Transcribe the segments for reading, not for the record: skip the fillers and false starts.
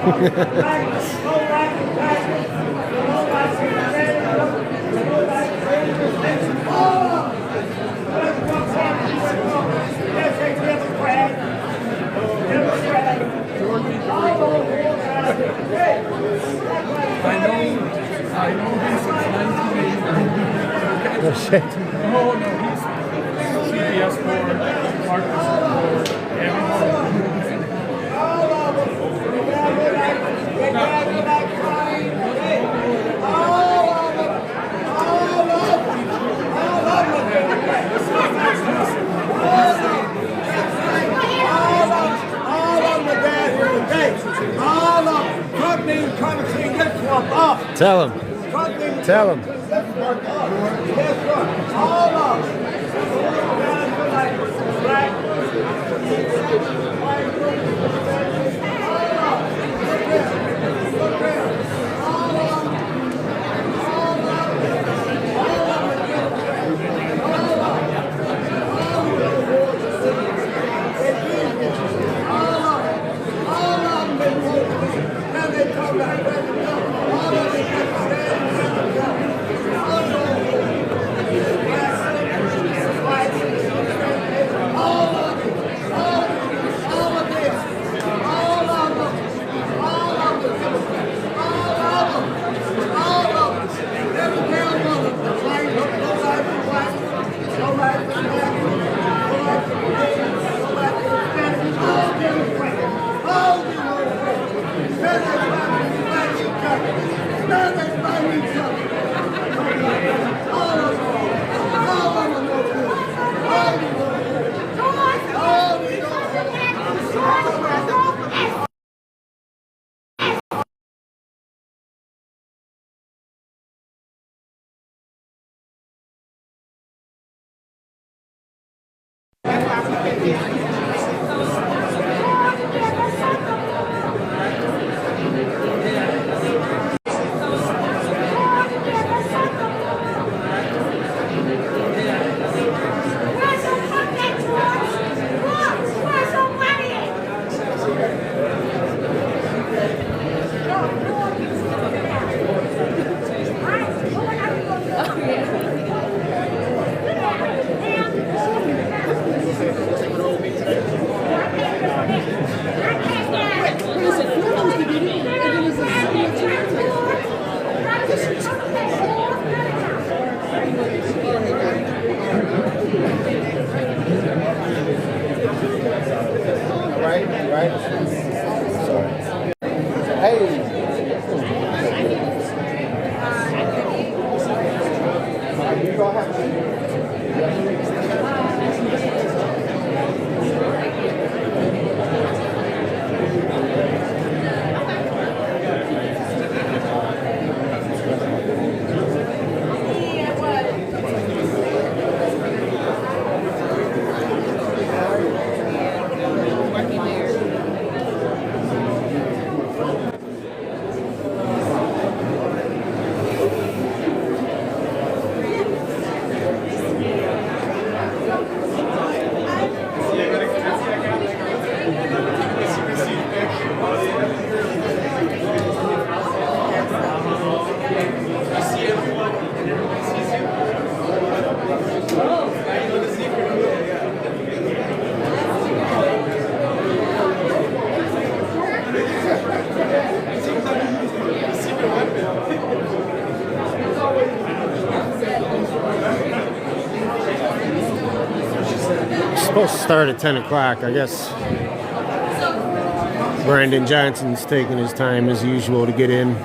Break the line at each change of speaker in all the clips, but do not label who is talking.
I know him since 1989.
Oh shit.
No, he's CBS board, Marcus board,
Tell him. Tell him. Supposed to start at 10 o'clock. I guess Brandon Johnson's taking his time as usual to get in.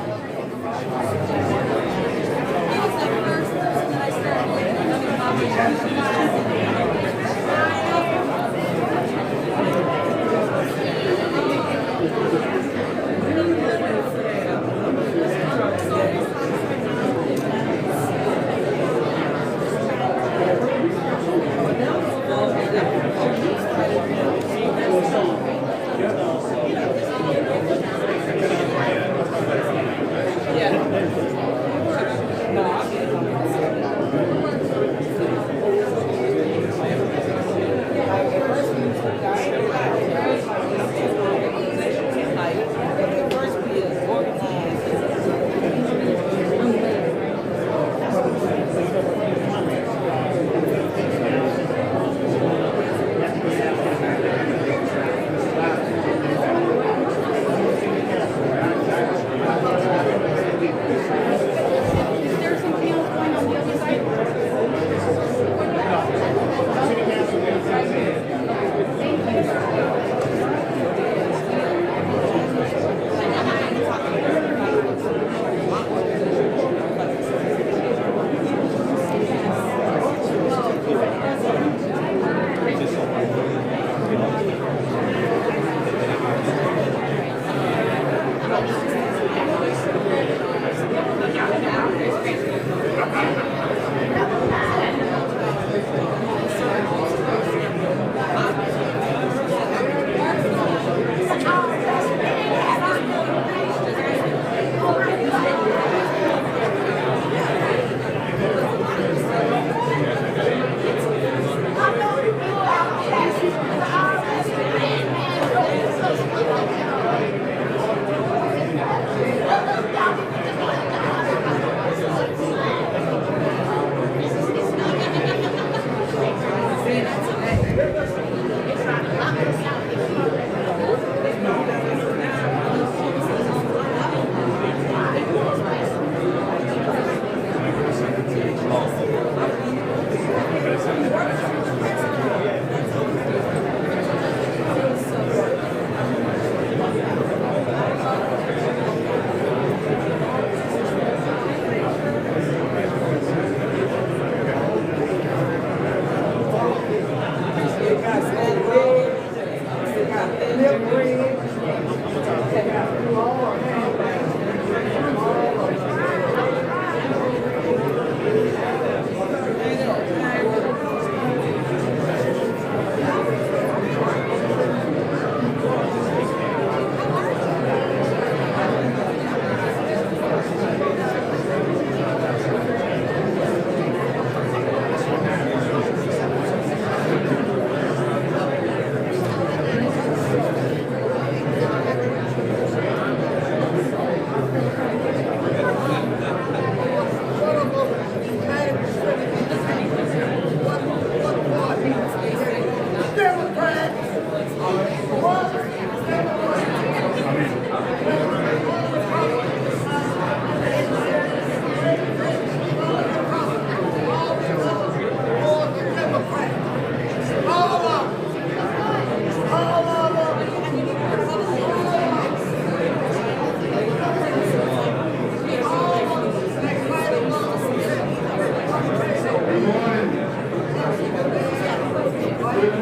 Good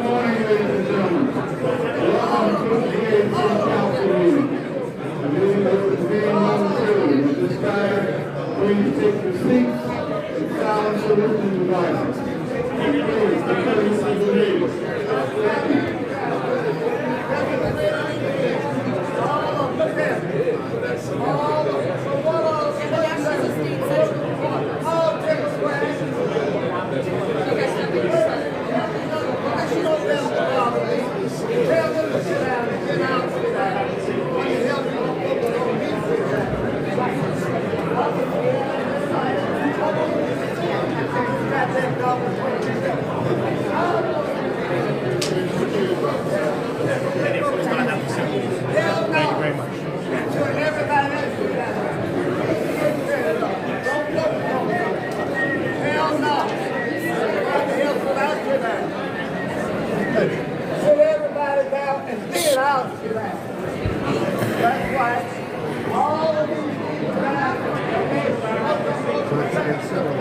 morning, ladies and gentlemen. Welcome to the City Council meeting. The meeting is being momentarily. At this time, please take your seats and silence the listening devices. Please, the presence of the meeting.
Sit everybody down and feel out to that. That's why all of these people guys,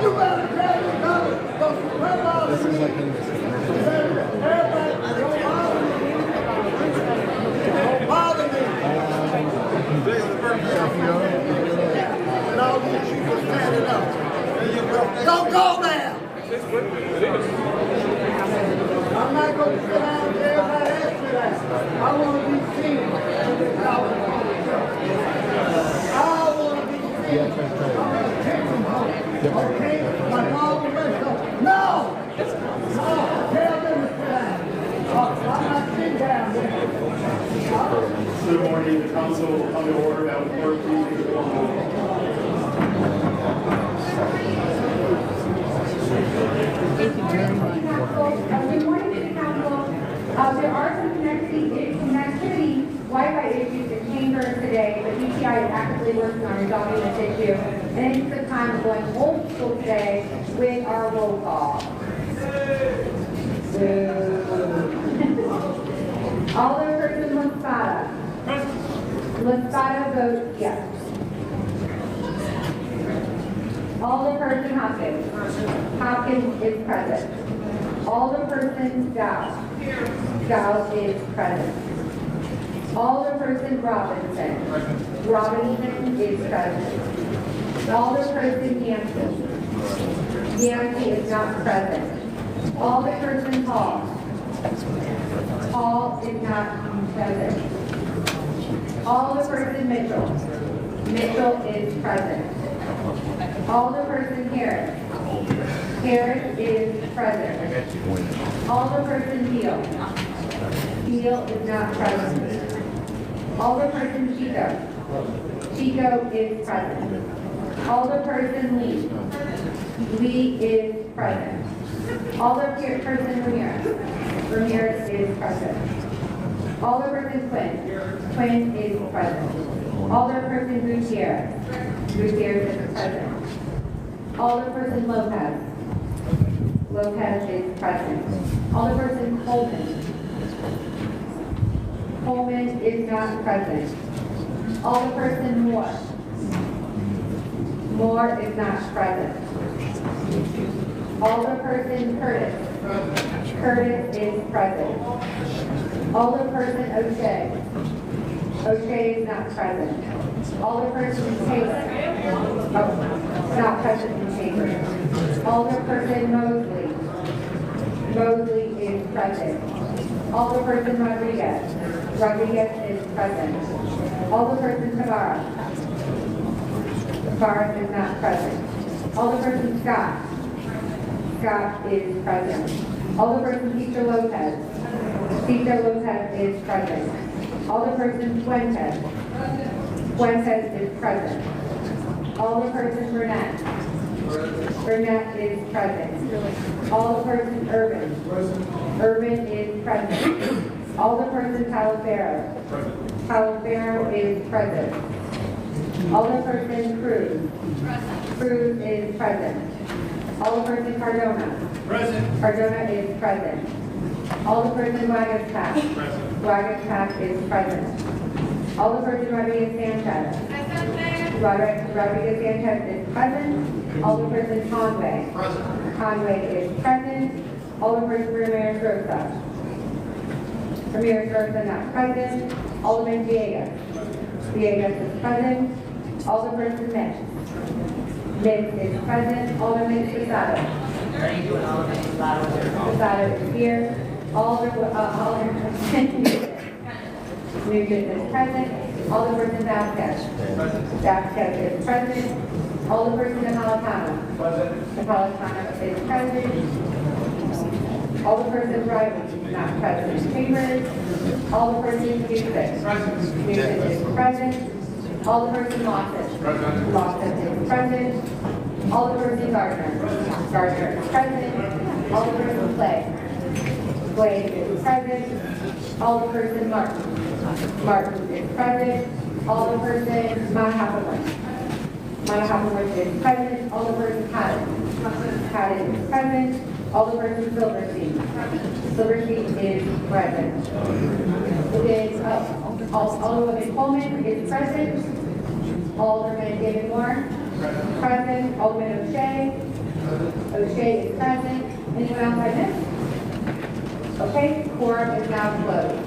you better tell me, don't bother me. Everybody, don't bother me. Don't bother me. And all these people standing up. Don't go there. I'm not going to sit down and everybody else sit down. I want to be seen. I want to be seen. I'm going to take them home. Okay? Like all the rest of them. No! No! Tell them to sit down. I'm not sitting down there.
Good morning, the council will come to order. Madam Clerk, please take the roll.
Good morning to the council. There are some connectivity Wi-Fi issues that came during today, but UTI is actively working on resolving this issue. And it's the time of going old school today with our roll call. Alderperson Laspada. Laspada votes yes. Alderperson Hopkins. Hopkins is present. Alderperson Dow. Dow is present. Alderperson Robinson. Robinson is present. Alderperson Yancey. Yancey is not present. Alderperson Hall. Hall is not present. Alderperson Mitchell. Mitchell is present. Alderperson Harris. Harris is present. Alderperson Beal. Beal is not present. Alderperson Chico. Chico is present. Alderperson Lee. Lee is present. Alderperson Ramirez. Ramirez is present. Alderperson Quinn. Quinn is present. Alderperson Gutierrez. Gutierrez is present. Alderperson Lopez. Lopez is present. Alderperson Coleman. Coleman is not present. Alderperson Moore. Moore is not present. Alderperson Curtis. Curtis is present. Alderperson O'Shea. O'Shea is not present. Alderperson Taylor. Not present in chamber. Alderperson Mosley. Mosley is present. Alderperson Rodriguez. Rodriguez is present. Alderperson Tavares. Tavares is not present. Alderperson Scott. Scott is present. Alderperson Cesar Lopez. Cesar Lopez is present. Alderperson Fuentes. Fuentes is present. Alderperson Burnett. Burnett is present. Alderperson Urban. Urban is present. Alderperson Talifero. Talifero is present. Alderperson Cruz. Cruz is present. Alderperson Cardona.
Present.
Cardona is present. Alderperson Wagaspack. Wagaspack is present. Alderperson Rodriguez Sanchez. Rodriguez Sanchez is present. Alderperson Conway. Conway is present. Alderperson Ramirez Rosa. Ramirez Rosa not present. Alderman Villegas. Villegas is present. Alderperson Mitch. Mitch is present. Alderman Casado. Casado is here. Alderman Nugent is present. Alderperson Vasquez. Vasquez is present. Alderperson Napolitano. Napolitano is present. Alderperson Riley, not present in chambers. Alderperson Houston. Houston is present. Alderperson Lawson. Lawson is present. Alderperson Gardner. Gardner is present. Alderperson Clay. Clay is present. Alderperson Martin. Martin is present. Alderperson Mahapawan. Mahapawan is present. Alderperson Haddon. Haddon is present. Alderperson Silverstein. Silverstein is present. Alderwoman Coleman is present. Alderman David Moore. Present. Alderman O'Shea. O'Shea is present. Anyone else I missed? Okay, quorum is now closed.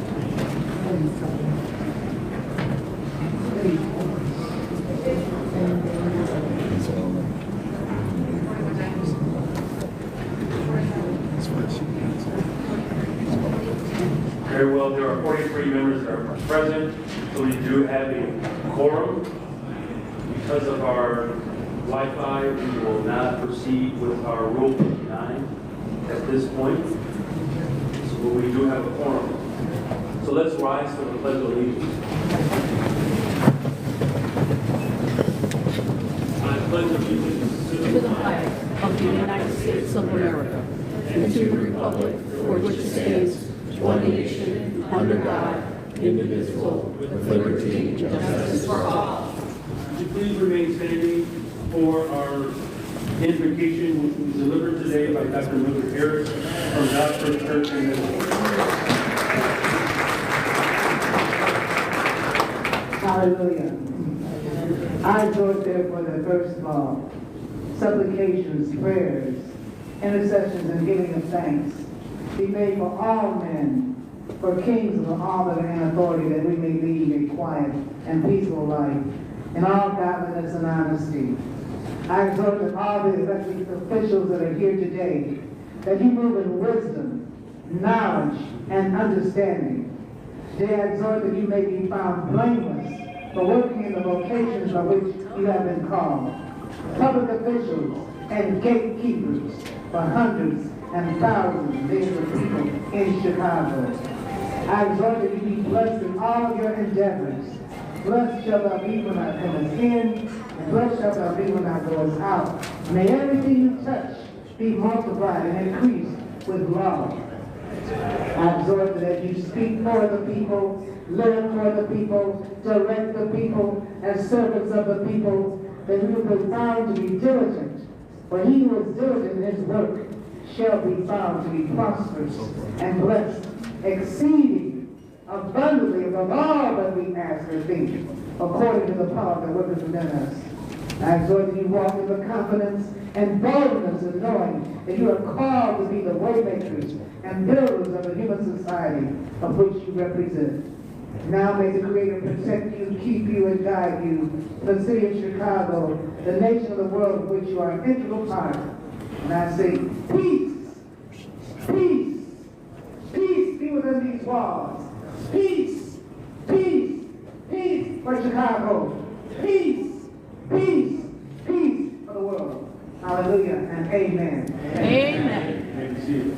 Very well, there are 43 members that are present, so we do have a quorum. Because of our Wi-Fi, we will not proceed with our Rule 59 at this point. So we do have a quorum. So let's rise for the Pledge of Allegiance. I pledge allegiance
to the flag of the United States of America and to the republic for which it stands, one nation, under God, indivisible, with liberty and justice for all.
Would you please remain standing for our invocation, which was delivered today by Dr. Mildred Harris from God's First Church in Minnesota.
Hallelujah. I exhort therefore that first of all, supplications, prayers, intercessions, and giving of thanks be made for all men, for kings of all that are in authority, that we may lead a quiet and peaceful life in all godliness and honesty. I exhort that all the elected officials that are here today, that you move in wisdom, knowledge, and understanding. Today I exhort that you may be found blameless for working in the vocations for which you have been called. Public officials and gatekeepers for hundreds and thousands of people in Chicago. I exhort that you be blessed in all of your endeavors. Blessed shall thou be when thou comest in, and blessed shall thou be when thou goest out. May everything you touch be multiplied and increased with love. I exhort that as you speak for the people, live for the people, direct the people, as servants of the people, that we will be found to be diligent. For he who is diligent in his work shall be found to be prosperous and blessed, exceeding abundantly above all that we ask or think, according to the power that worketh within us. I exhort that you walk in the confidence and boldness in knowing that you are called to be the waymakers and builders of the human society of which you represent. Now may the Creator protect you, keep you, and guide you, the city of Chicago, the nation of the world of which you are an integral part. And I say, peace, peace, peace be within these walls. Peace, peace, peace for Chicago. Peace, peace, peace for the world. Hallelujah and amen.
Amen.
May be seated.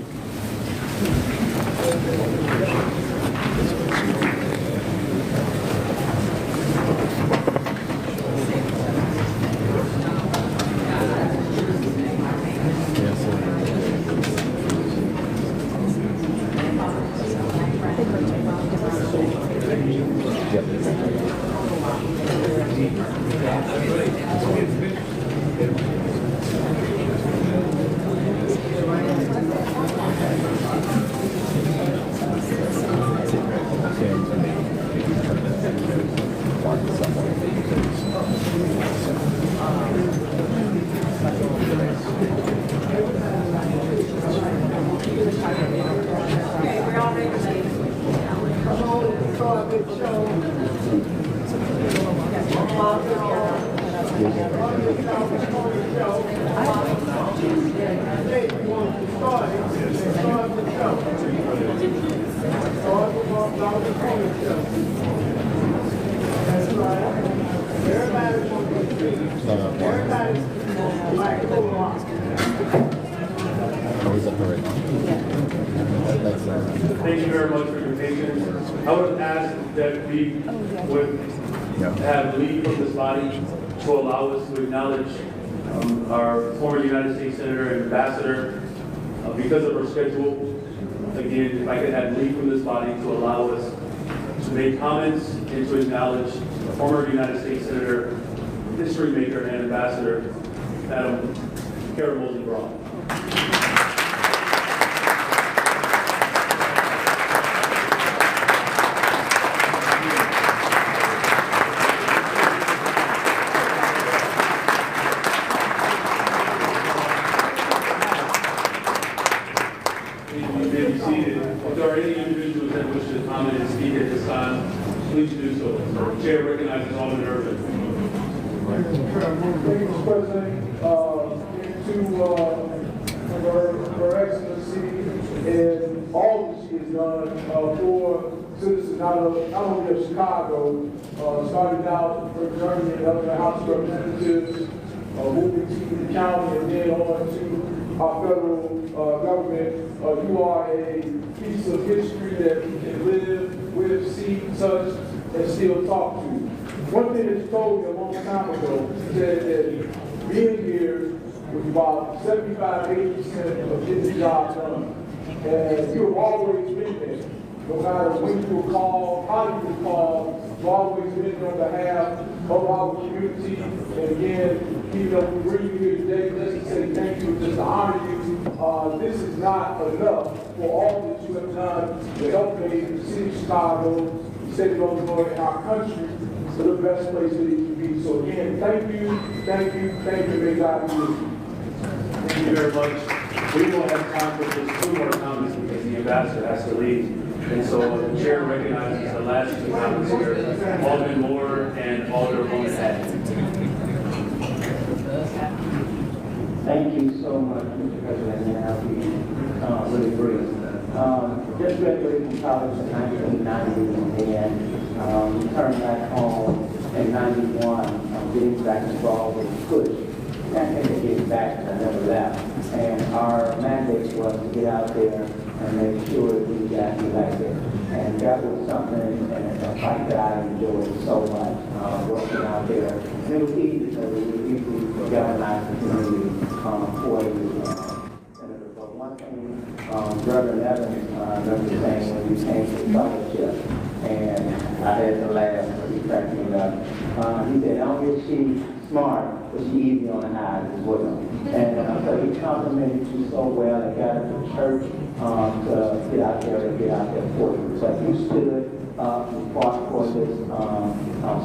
Thank you very much for your patience. I would ask that we would have leave from this body to allow us to acknowledge our former United States Senator and Ambassador because of our schedule. Again, if I could have leave from this body to allow us to make comments and to acknowledge the former United States Senator, history maker, and Ambassador, Madam Karen Mosley Braun. Chair recognizes Alderman Irvin.
Thank you, Mr. President. To Her Excellency and all that she has done for citizens not only of Chicago, starting out her journey in the House of Representatives, moving to the county, and then on to our federal government. You are a piece of history that we can live with, see, touch, and still talk to. One thing that she told me a long time ago, she said that being here was about 75–80% of getting the job done. And you have always been there. No matter when you were called, how you were called, you've always been on behalf of our community. And again, even though we bring you here today, let's just say thank you, just to honor you. This is not enough for all that you have done to help make the city of Chicago, the state of Illinois, and our country to the best place that it can be. So again, thank you, thank you, thank you, may God be with you.
Thank you very much. We will have time for just 2 more comments because the ambassador has to leave. And so the chair recognizes the last 2 comments here, Alderman Moore and Alderman Hatton.
Thank you so much, Mr. President, and I'll be really brief. Just graduated from college in 1990 and returned back home in 91, getting back involved with PUSH. Can't think of getting back, I never left. And our mandate was to get out there and make sure that we got elected. And that was something, and a fight that I enjoyed so much, working out there. It was easy because we usually galvanize the community for you, Senator. But one thing, Reverend Evans, I remember saying when you came to the fellowship, and I had to laugh because he cracked me up. He said, not only is she smart, but she easy on the eyes as well. And so he complimented you so well and got us to church to get out there and get out there for you. So you stood up and fought for this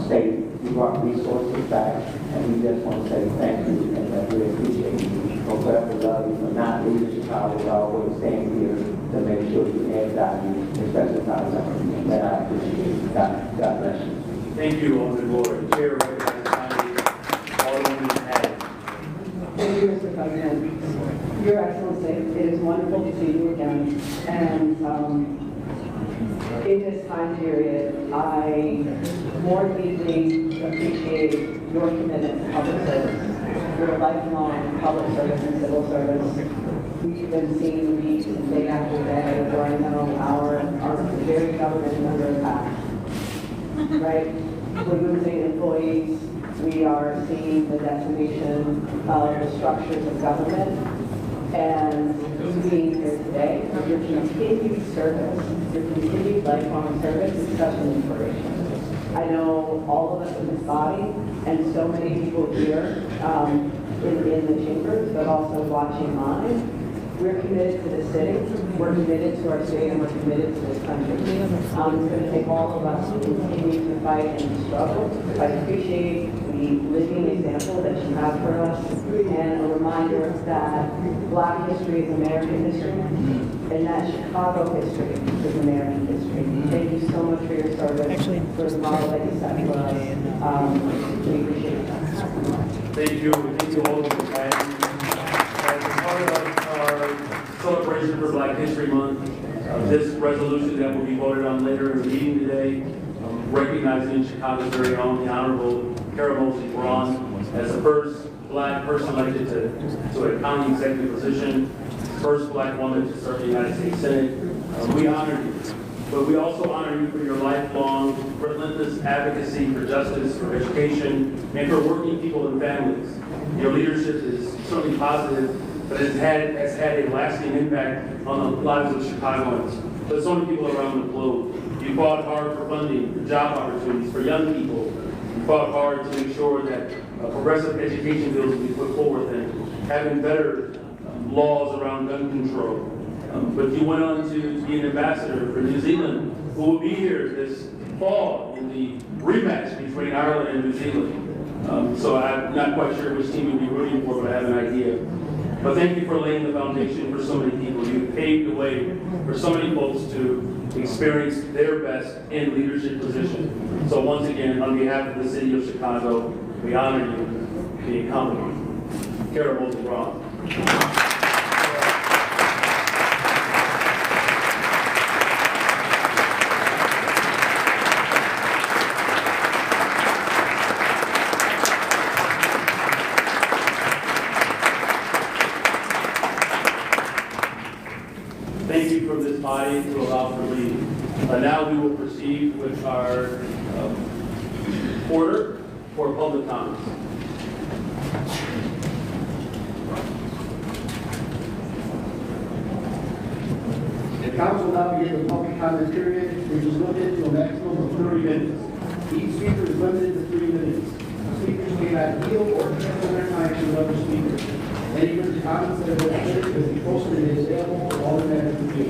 state. You brought our resources back, and we just want to say thank you and that we appreciate you. For forever love you, for not leaving Chicago, but always staying here to make sure you add value, especially times that I appreciate. God bless you.
Thank you, Alderman Lord. Chair recognizes Alderman Adams.
Thank you, Mr. President. Your Excellency, it is wonderful to see you again. And in this time period, I more deeply appreciate your commitment to public service, your lifelong public service and civil service. We've been seeing weeks and day after day where I know our very government members have. Right? We're losing employees. We are seeing the decimation of the structures of government. And you being here today, your continued service, your continued lifelong service is such an inspiration. I know all of us in this body and so many people here in the chambers, but also watching live. We're committed to the city, we're committed to our state, and we're committed to this country. It's going to take all of us to continue to fight and to struggle. I appreciate the living example that you have for us, and a reminder that Black history is American history, and that Chicago history is American history. Thank you so much for your service, for the model that you set for us. We appreciate that.
Thank you all for that. As a part of our celebration for Black History Month, this resolution that will be voted on later in the meeting today, recognizing Chicago's very own, the Honorable Kara Mosley Braun, as the first Black person elected to a county executive position, first Black woman to serve the United States Senate. We honor you, but we also honor you for your lifelong, relentless advocacy for justice, for education, and for working people and families. Your leadership is certainly positive, but it has had a lasting impact on the lives of Chicagoans, but so many people around the globe. You fought hard for funding, for job opportunities, for young people. You fought hard to make sure that progressive education bills would be put forward and having better laws around gun control. But you went on to be an ambassador for New Zealand, who will be here this fall in the rematch between Ireland and New Zealand. So I'm not quite sure which team you'll be rooting for, but I have an idea. But thank you for laying the foundation for so many people. You paved the way for so many folks to experience their best in leadership positions. So once again, on behalf of the city of Chicago, we honor you, the company. Kara Mosley Braun. Thank you from this body to allow for leave. Now we will proceed with our order for public comments.
The council now begins the public comment period, which is limited to a maximum of 30 minutes. Each speaker is limited to 3 minutes. Speakers may not yield or transfer their time to another speaker. Any written comments that have been submitted will be posted and available for all the matters to be.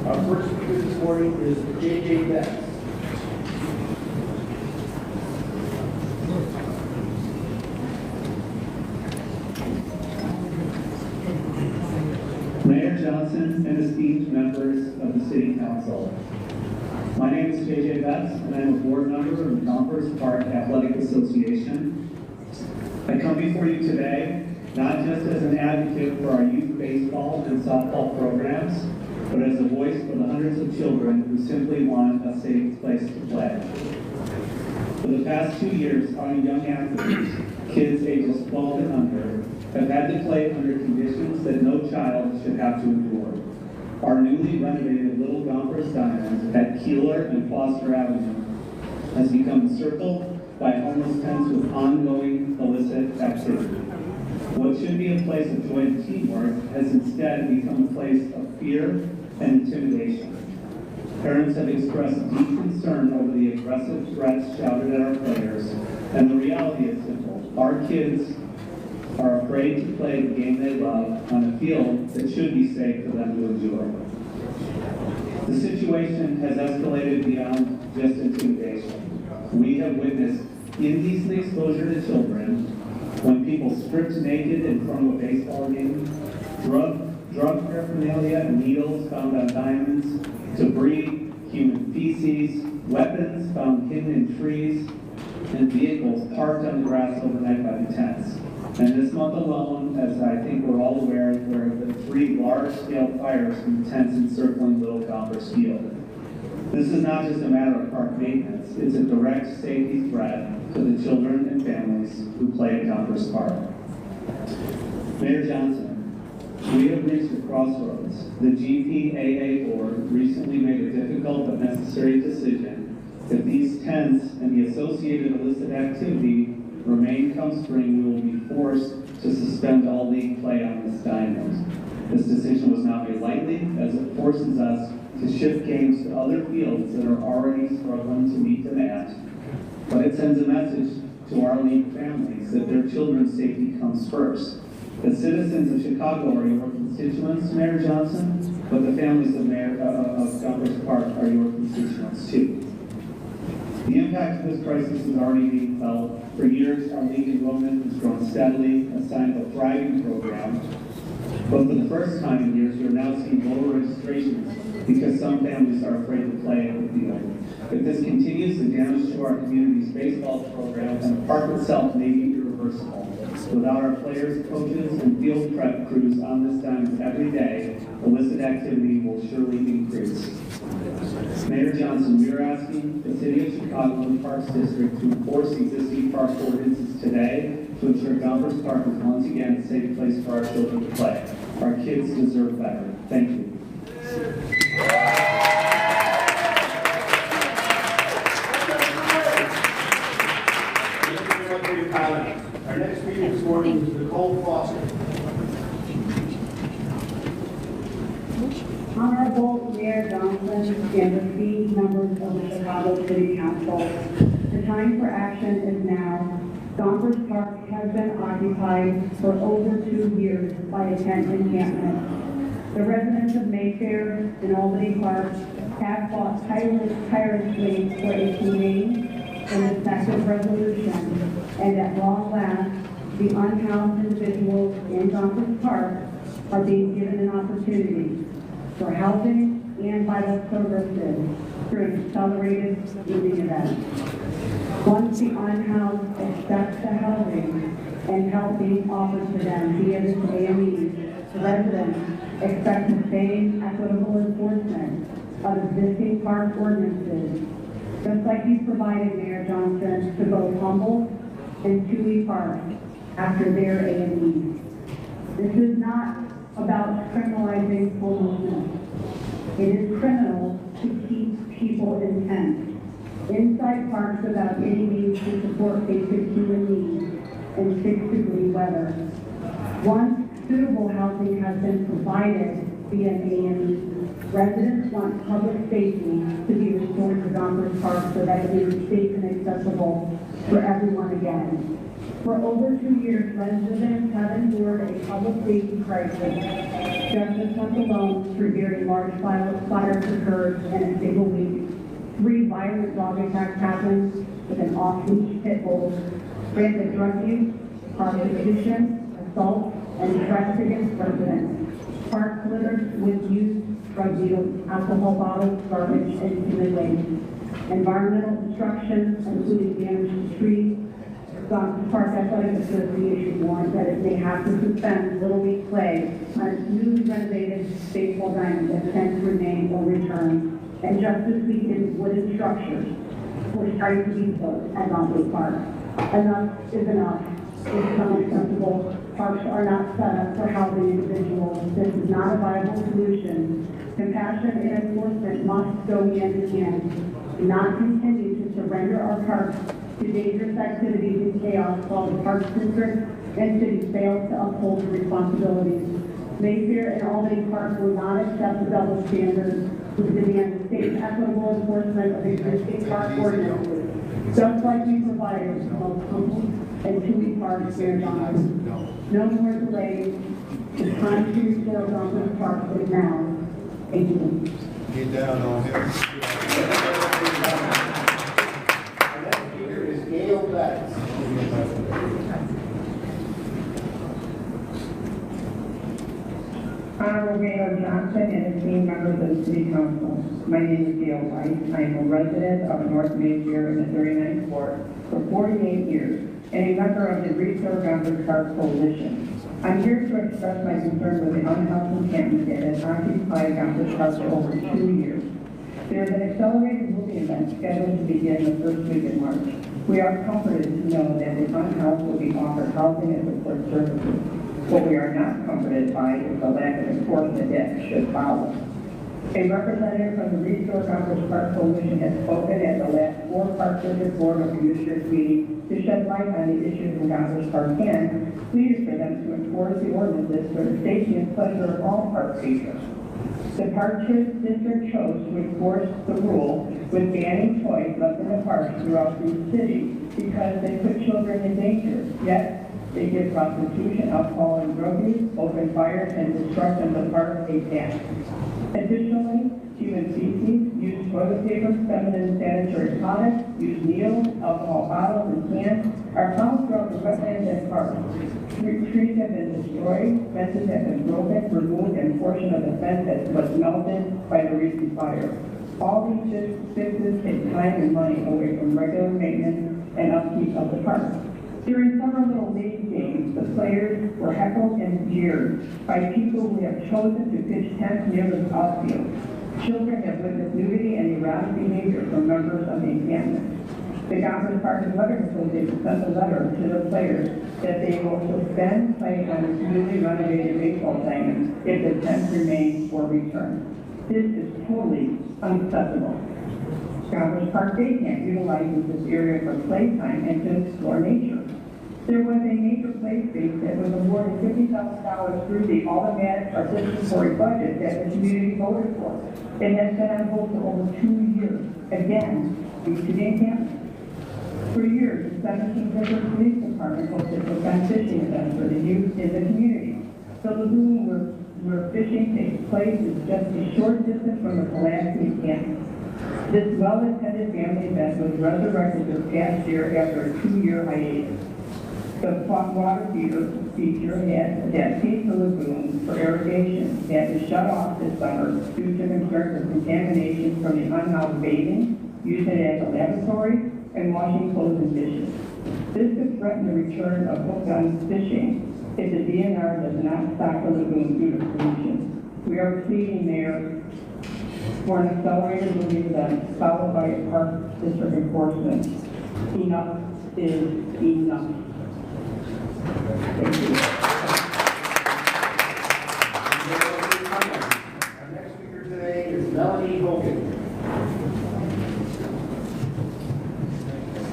Our first speaker this morning is J.J. Betts.
Mayor Johnson and esteemed members of the City Council. My name is J.J. Betts, and I'm a board member of the Gompers Park Athletic Association. I come before you today not just as an advocate for our youth baseball and softball programs, but as a voice for the hundreds of children who simply want a safe place to play. For the past 2 years, our young athletes, kids ages 12 and under, have had to play under conditions that no child should have to endure. Our newly renovated Little Gompers Diamond at Keeler and Foster Avenue has become encircled by homeless tents with ongoing illicit activity. What should be a place of joy and teamwork has instead become a place of fear and intimidation. Parents have expressed deep concern over the aggressive threats shouted at our players, and the reality is simple. Our kids are afraid to play the game they love on a field that should be safe for them to endure. The situation has escalated beyond just intimidation. We have witnessed indecent exposure to children, when people stripped naked in front of a baseball game, drug paraphernalia and needles found on diamonds, debris, human feces, weapons found hidden in trees, and vehicles parked on the grass overnight by the tents. And this month alone, as I think we're all aware, there have been 3 large-scale fires from the tents encircling Little Gompers Field. This is not just a matter of park maintenance, it's a direct safety threat to the children and families who play at Gompers Park. Mayor Johnson, we have reached a crossroads. The GPAA board recently made a difficult but necessary decision that these tents and the associated illicit activity remain come spring. We will be forced to suspend all league play on this diamond. This decision was not made lightly, as it forces us to shift games to other fields that are already struggling to meet demand. But it sends a message to our league families that their children's safety comes first. The citizens of Chicago are your constituents, Mayor Johnson, but the families of Gompers Park are your constituents too. The impact of this crisis is already being felt. For years, our league enrollment has grown steadily, a sign of a thriving program. But for the first time in years, we are now seeing lower registrations because some families are afraid to play at the field. If this continues, the damage to our community's baseball program and the park itself may be irreversible. Without our players, coaches, and field prep crews on this diamond every day, illicit activity will surely increase. Mayor Johnson, we are asking the City of Chicago and Parks District to enforce existing park ordinances today to ensure Gompers Park is once again a safe place for our children to play. Our kids deserve better. Thank you.
Our next speaker this morning is Nicole Foster.
Honorable Mayor Johnson and esteemed members of the Chicago City Council, the time for action is now. Gompers Park has been occupied for over 2 years by a tent encampment. The residents of Mayfair and Albany Park have fought tirelessly for a humane and effective resolution, and at long last, the unhoused individuals in Gompers Park are being given an opportunity for housing and vital services through an accelerated evening event. Once the unhoused accept the housing and help being offered to them via this AME, residents expect the same equitable enforcement of existing park ordinances, just like you provided, Mayor Johnson, to both Humboldt and Toohey Park after their AMEs. This is not about criminalizing homelessness. It is criminal to keep people in tents inside parks without any means to support basic human needs in 6-degree weather. Once suitable housing has been provided via an AME, residents want public safety to be restored to Gompers Park so that it is safe and accessible for everyone again. For over 2 years, residents have endured a public safety crisis. Just this month alone, 3 very large fires occurred in a single week. 3 violent dog attacks happened with an off-leash pit bull. Rampant drug use, prostitution, assault, and threats against residents. Parks littered with used drug deals, alcohol bottles, garbage, and human waste. Environmental destruction, including damage to trees. The Park Athletic Association warns that it may have to suspend Little League play on its newly renovated baseball diamond if tents remain or return. And just this weekend, wooden structures were starting to be built at Gompers Park. Enough is enough. It's unacceptable. Parks are not set up for housing individuals. This is not a viable solution. Compassion and enforcement must go hand in hand. Do not continue to surrender our parks to dangerous activities and chaos while the Parks District and city fails to uphold their responsibilities. Mayfair and Albany Park will not accept the double standards which demand the same equitable enforcement of existing park ordinances, just like we provided to both Humboldt and Toohey Park, Mayor Johnson. No more delays. The time to restore Gompers Park is now. Thank you.
Get down on him. Our next speaker is Gail Beck.
Mayor Mayor Johnson and esteemed members of the City Council. My name is Gail White. I am a resident of North Mayfair in the 39th Ward for 48 years and a member of the Restore Gompers Park Coalition. I'm here to express my concern with the unhoused encampment that has occupied Gompers Park for over 2 years. There is an accelerated movie event scheduled to begin the first week in March. We are comforted to know that the unhoused will be offered housing and support services. What we are not comforted by is the lack of enforcement that should follow. A representative from the Restore Gompers Park Coalition has spoken at the last 4 Park District Board of Commissioners meeting to shed light on the issues in Gompers Park and pleaded for them to enforce the ordinances for the safety and pleasure of all park patrons. The Park District chose to enforce the rule with banning toys left in the park throughout the city because they put children in danger. Yet, they give prostitution, alcohol, and drug use, open fires, and destruction of the park a pass. Additionally, human feces, used toilet paper, feminine sanitary products, used needles, alcohol bottles, and cans are found throughout the wetlands and parks. Trees have been destroyed, fences have been broken, removed, and portion of the fence was melted by the recent fire. All these fixes take time and money away from regular maintenance and upkeep of the park. During several little league games, the players were heckled and jeered by people who have chosen to pitch tents near the outfield. Children have witnessed nudity and erotic behavior from members of the encampment. The Gompers Park Athletic Association sent a letter to the players that they will suspend play on its newly renovated baseball diamond if the tents remain or return. This is totally unacceptable. Gompers Park Day Camp utilizes this area for playtime and to explore nature. There was a major play space that was awarded $50,000 through the automatic participatory budget that the community voted for. It has been on hold for over 2 years, again, due to the encampment. For years, the 17th District Police Department hosted defense fishing events for the youth in the community. The lagoon where fishing takes place is just a short distance from the Pulaski campus. This well-attended family event was resurrected this past year after a 2-year hiatus. The water feature that feeds the lagoon for irrigation had to shut off this summer due to concerns of contamination from the unhoused bathing, using it as a laboratory, and washing clothes and dishes. This could threaten the return of hook-on fishing if the DNR does not stock the lagoon due to pollution. We are pleading, Mayor, for an accelerated review event followed by a park district enforcement. Enough is enough. Thank you.
Our next speaker today is Melanie Hogan.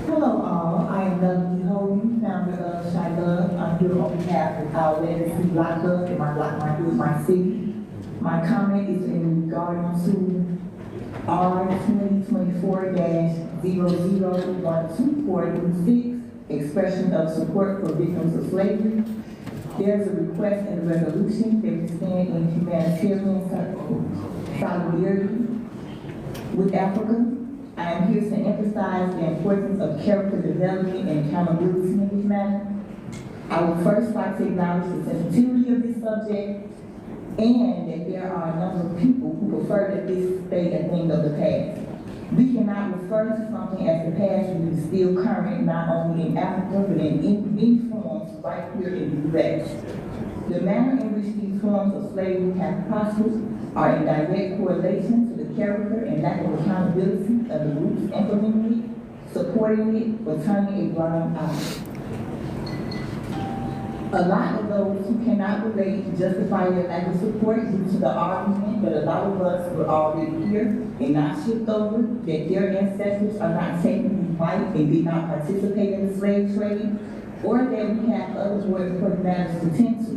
Hello all, I am Melanie Hogan, founder of Shy Love. I'm here on behalf of our legacy Black Love and my Black Market with my city. My comment is in regard to R 2024-001246, expression of support for victims of slavery. There's a request in the resolution that we stand in humanitarian solidarity with Africa. I am here to emphasize the importance of character development and accountability in this matter. I would first like to acknowledge the sensitivity of this subject and that there are a number of people who prefer that this stay a thing of the past. We cannot refer to something as the past when it's still current, not only in Africa, but in many forms right here in the U.S. The manner in which these forms of slavery have prospered are in direct correlation to the character and lack of accountability of the groups implementing it, supporting it, or turning a blind eye. A lot of those who cannot relate justify their lack of support due to the argument that a lot of us were already here and not shipped over, that their ancestors are not technically white and did not participate in the slave trade, or that we have other more important matters to tend to.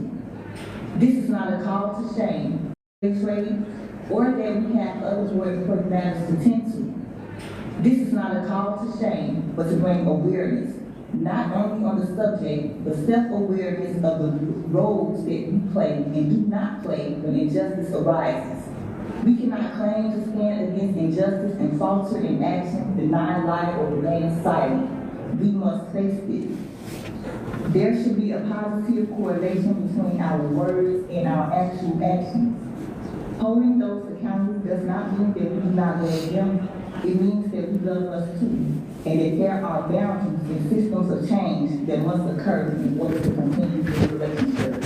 This is not a call to shame, trade, or that we have other more important matters to tend to. This is not a call to shame, but to bring awareness, not only on the subject, but self-awareness of the roles that we play and do not play when injustice arises. We cannot claim to stand against injustice and falter in action, deny, lie, or remain silent. We must face it. There should be a positive correlation between our words and our actual actions. Holding those accountable does not mean that we do not love them. It means that we love us too. And that there are boundaries and systems of change that must occur in order to continue this relationship.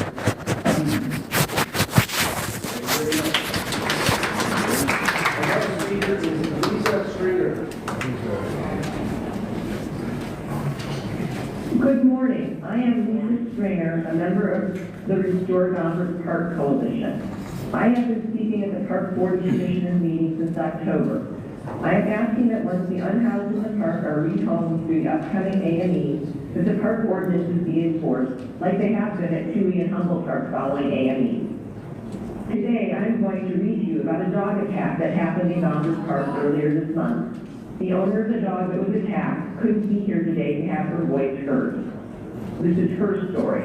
Thank you.
Our next speaker is Lisa Stringer.
Good morning. I am Lisa Stringer, a member of the Restore Gompers Park Coalition. I have been speaking at the Park Board Commission meeting since October. I am asking that once the unhoused in the park are rehomed through the upcoming AME, that the park ordinances be enforced, like they have been at Tui and Humboldt Park following AME. Today, I am going to read to you about a dog attack that happened in Gompers Park earlier this month. The owner of the dog that was attacked couldn't be here today to have her voice heard. This is her story.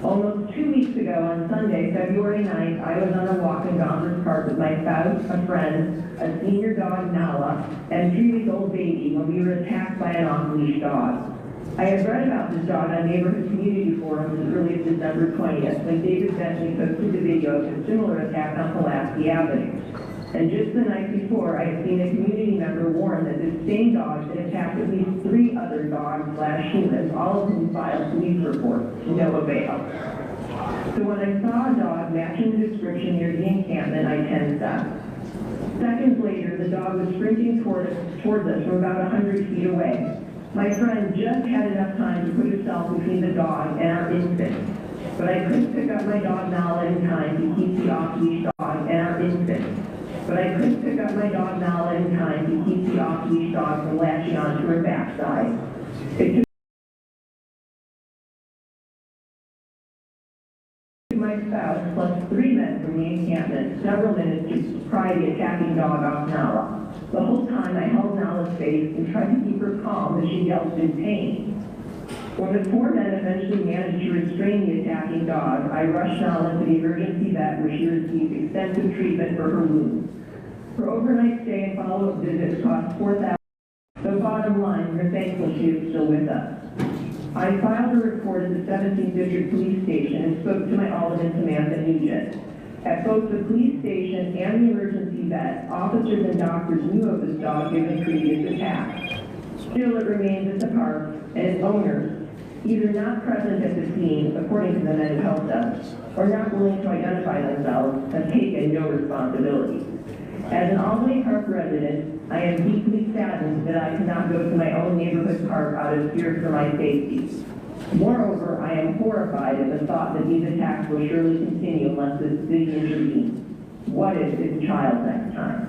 Almost 2 weeks ago on Sunday, February 9th, I was on a walk in Gompers Park with my spouse, a friend, a senior dog, Nala, and a 3-week-old baby when we were attacked by an off-leash dog. I had read about this dog on neighborhood community forums as early as December 20th when David Bentley posted a video of a similar attack on Pulaski Avenue. And just the night before, I had seen a community member warn that this same dog had attacked at least 3 other dogs/humans, all of whom filed police reports, to no avail. So when I saw a dog matching the description near the encampment, I tensed up. Seconds later, the dog was sprinting towards us from about 100 feet away. My friend just had enough time to put herself between the dog and our infant. But I couldn't pick up my dog Nala in time to keep the off-leash dog and our infant. But I couldn't pick up my dog Nala in time to keep the off-leash dog from latching onto her backside. It took my spouse plus 3 men from the encampment several minutes to pry the attacking dog off Nala. The whole time I held Nala's face and tried to keep her calm as she yelped in pain. When the 4 men eventually managed to restrain the attacking dog, I rushed Nala to the emergency vet where she received extensive treatment for her wounds. Her overnight stay and follow-up visits cost $4,000. The bottom line, we're thankful she is still with us. I filed a report at the 17th District Police Station and spoke to my Alderman Samantha Nugent. At both the police station and the emergency vet, officers and doctors knew of this dog given the previous attack. Still, it remains at the park, and its owners, either not present at the scene, according to the men who helped us, or not willing to identify themselves, have taken no responsibility. As an Albany Park resident, I am deeply saddened that I cannot go to my own neighborhood park out of fear for my safety. Moreover, I am horrified at the thought that these attacks will surely continue unless the city intervenes. What if it's a child next time?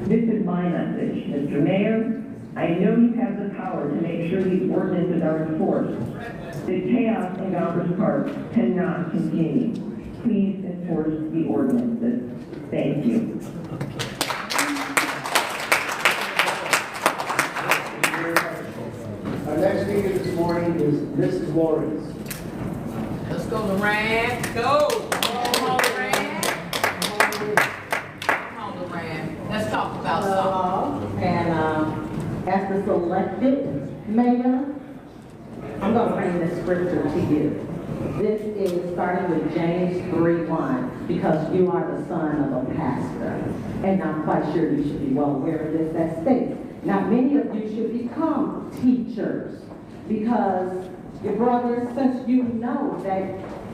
This is my message. Mr. Mayor, I know you have the power to make sure these ordinances are enforced. The chaos in Gompers Park cannot continue. Please enforce the ordinances. Thank you.
Our next speaker this morning is Mrs. Lawrence.
Let's go, Loran. Go. Come on, Loran. Come on, Loran. Let's talk about something.
And as the selected mayor, I'm going to bring this scripture to you. This is starting with James 3:1, because you are the son of a pastor. And I'm quite sure you should be well aware of this, that states. Now, many of you should become teachers, because your brothers, since you know that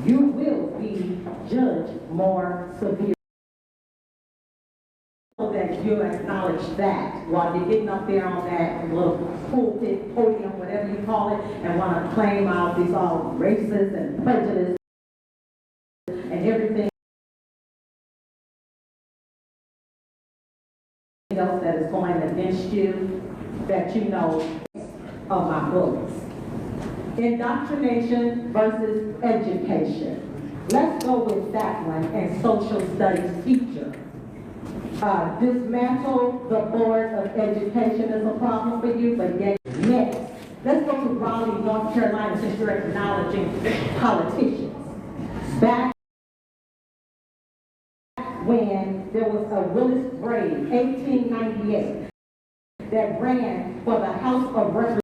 you will be judged more severely, so that you acknowledge that while you're getting up there on that little pulpit, podium, whatever you call it, and want to claim out these all racist and prejudice and everything else that is going against you, that you know of my books. Indoctrination versus education. Let's go with that one, and social studies teacher. Dismantle the Board of Education is a problem for you, but yet next. Let's go to Raleigh, North Carolina, since you're acknowledging politicians. Back when there was a Willis Gray, 1898, that ran for the House of Representatives.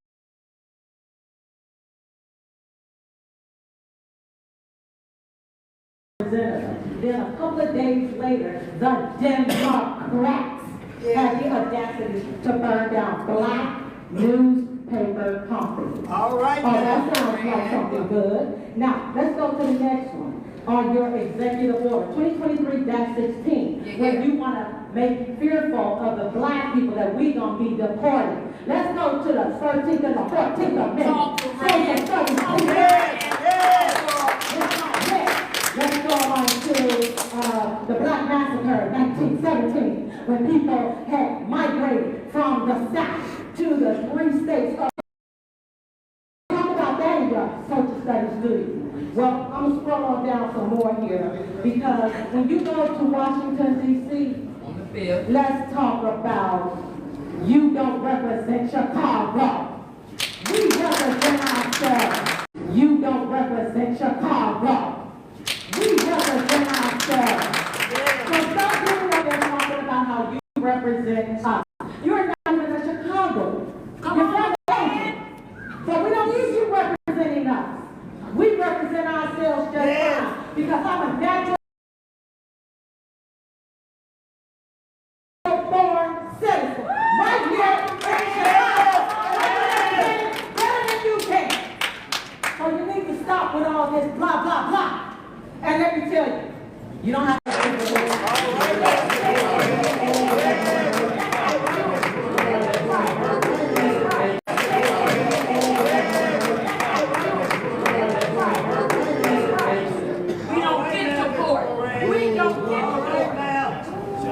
then a couple of days later, the Democrats had the audacity to burn down black newspaper companies.
All right.
Oh, that sounds like something good. Now, let's go to the next one. On your executive order, 2023-16, where you want to make fearful of the black people that we gonna be deported. Let's go to the 13th and the 14th Amendment. Let's go on to the Black Massacre, 1917, when people had migrated from the South to the 3 states of. Talk about that in your social studies, do you? Well, I'm gonna scroll on down some more here, because when you go to Washington, D.C., let's talk about you don't represent Chicago. We represent ourselves. You don't represent Chicago. We represent ourselves. So stop doing what they're talking about how you represent us. You're not even a Chicago. You're from Atlanta. So we don't need you representing us. We represent ourselves just fine, because I'm a natural born citizen. Right here in Chicago. Better than you can. So you need to stop with all this blah, blah, blah. And let me tell you, you don't have to.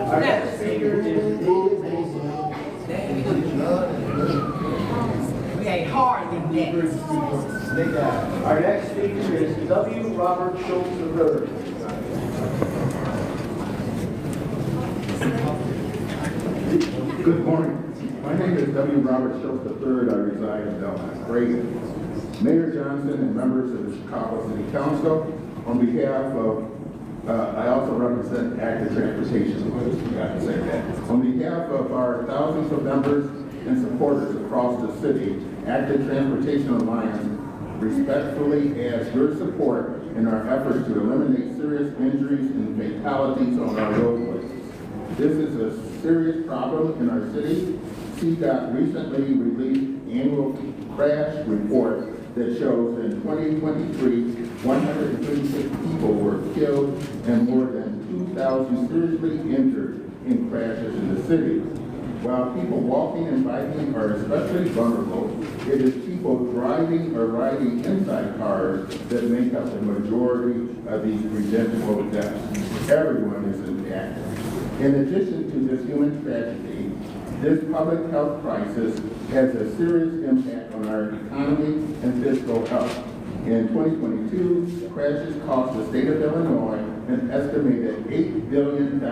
Our next speaker is David Mason.
We ain't hard than that.
Our next speaker is W. Robert Schultz III.
Good morning. My name is W. Robert Schultz III. I reside in Belmont. Great. Mayor Johnson and members of the Chicago City Council, on behalf of I also represent Active Transportation. I forgot to say that. On behalf of our thousands of members and supporters across the city, Active Transportation Alliance respectfully asks your support in our efforts to eliminate serious injuries and fatalities on our roadways. This is a serious problem in our city. CDOT recently released annual crash report that shows in 2023, 136 people were killed and more than 2,000 seriously injured in crashes in the city. While people walking and biking are especially vulnerable, it is people driving or riding inside cars that make up the majority of these preventable deaths. Everyone is impacted. In addition to this human tragedy, this public health crisis has a serious impact on our economy and fiscal health. In 2022, crashes cost the state of Illinois an estimated $8 billion,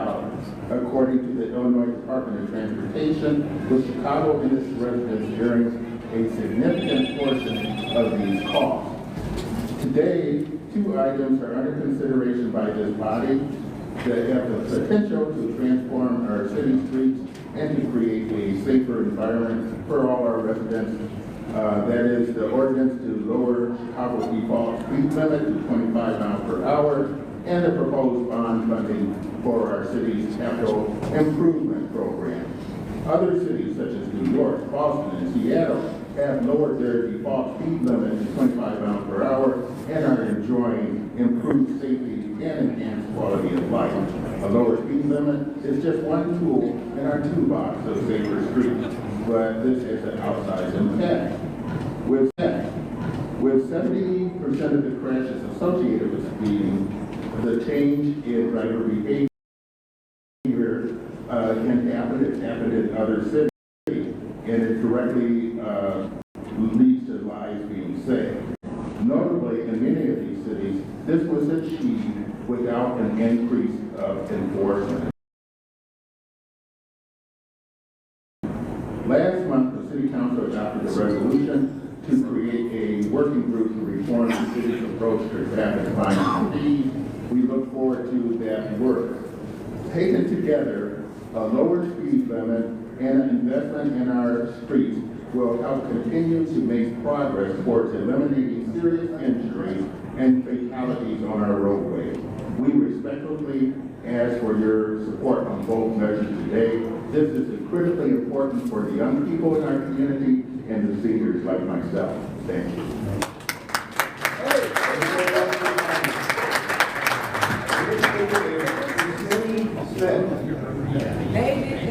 according to the Illinois Department of Transportation, with Chicago and its residents bearing a significant portion of these costs. Today, 2 items are under consideration by this body that have the potential to transform our city streets and to create a safer environment for all our residents. That is the ordinance to lower Chicago default speed limit to 25 miles per hour and the proposed bond funding for our city's capital improvement program. Other cities such as New York, Boston, and Seattle have lowered their default speed limit to 25 miles per hour and are enjoying improved safety and enhanced quality of life. A lower speed limit is just one tool in our toolbox of safer streets, but this has an outsized impact. With 70% of the crashes associated with speeding, the change in driver behavior can happen. It's happened in other cities, and it directly leads to lives being saved. Notably, in many of these cities, this was achieved without an increase of enforcement. Last month, the City Council adopted a resolution to create a working group to reform the city's approach to traffic fines and fees. We look forward to that work. Taken together, a lower speed limit and an investment in our streets will help continue to make progress towards eliminating serious injuries and fatalities on our roadways. We respectfully ask for your support on both measures today. This is critically important for the young people in our community and the seniors like myself. Thank you.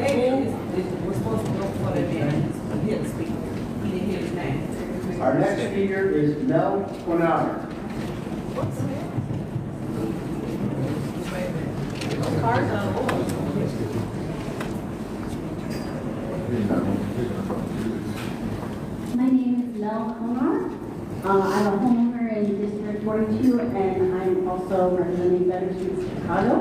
David was supposed to go for the minutes. He didn't speak. He didn't hear his name.
Our next speaker is Mel Quinard.
My name is Mel Konar. I'm a homeowner in District 42, and I'm also representing Better Streets Chicago.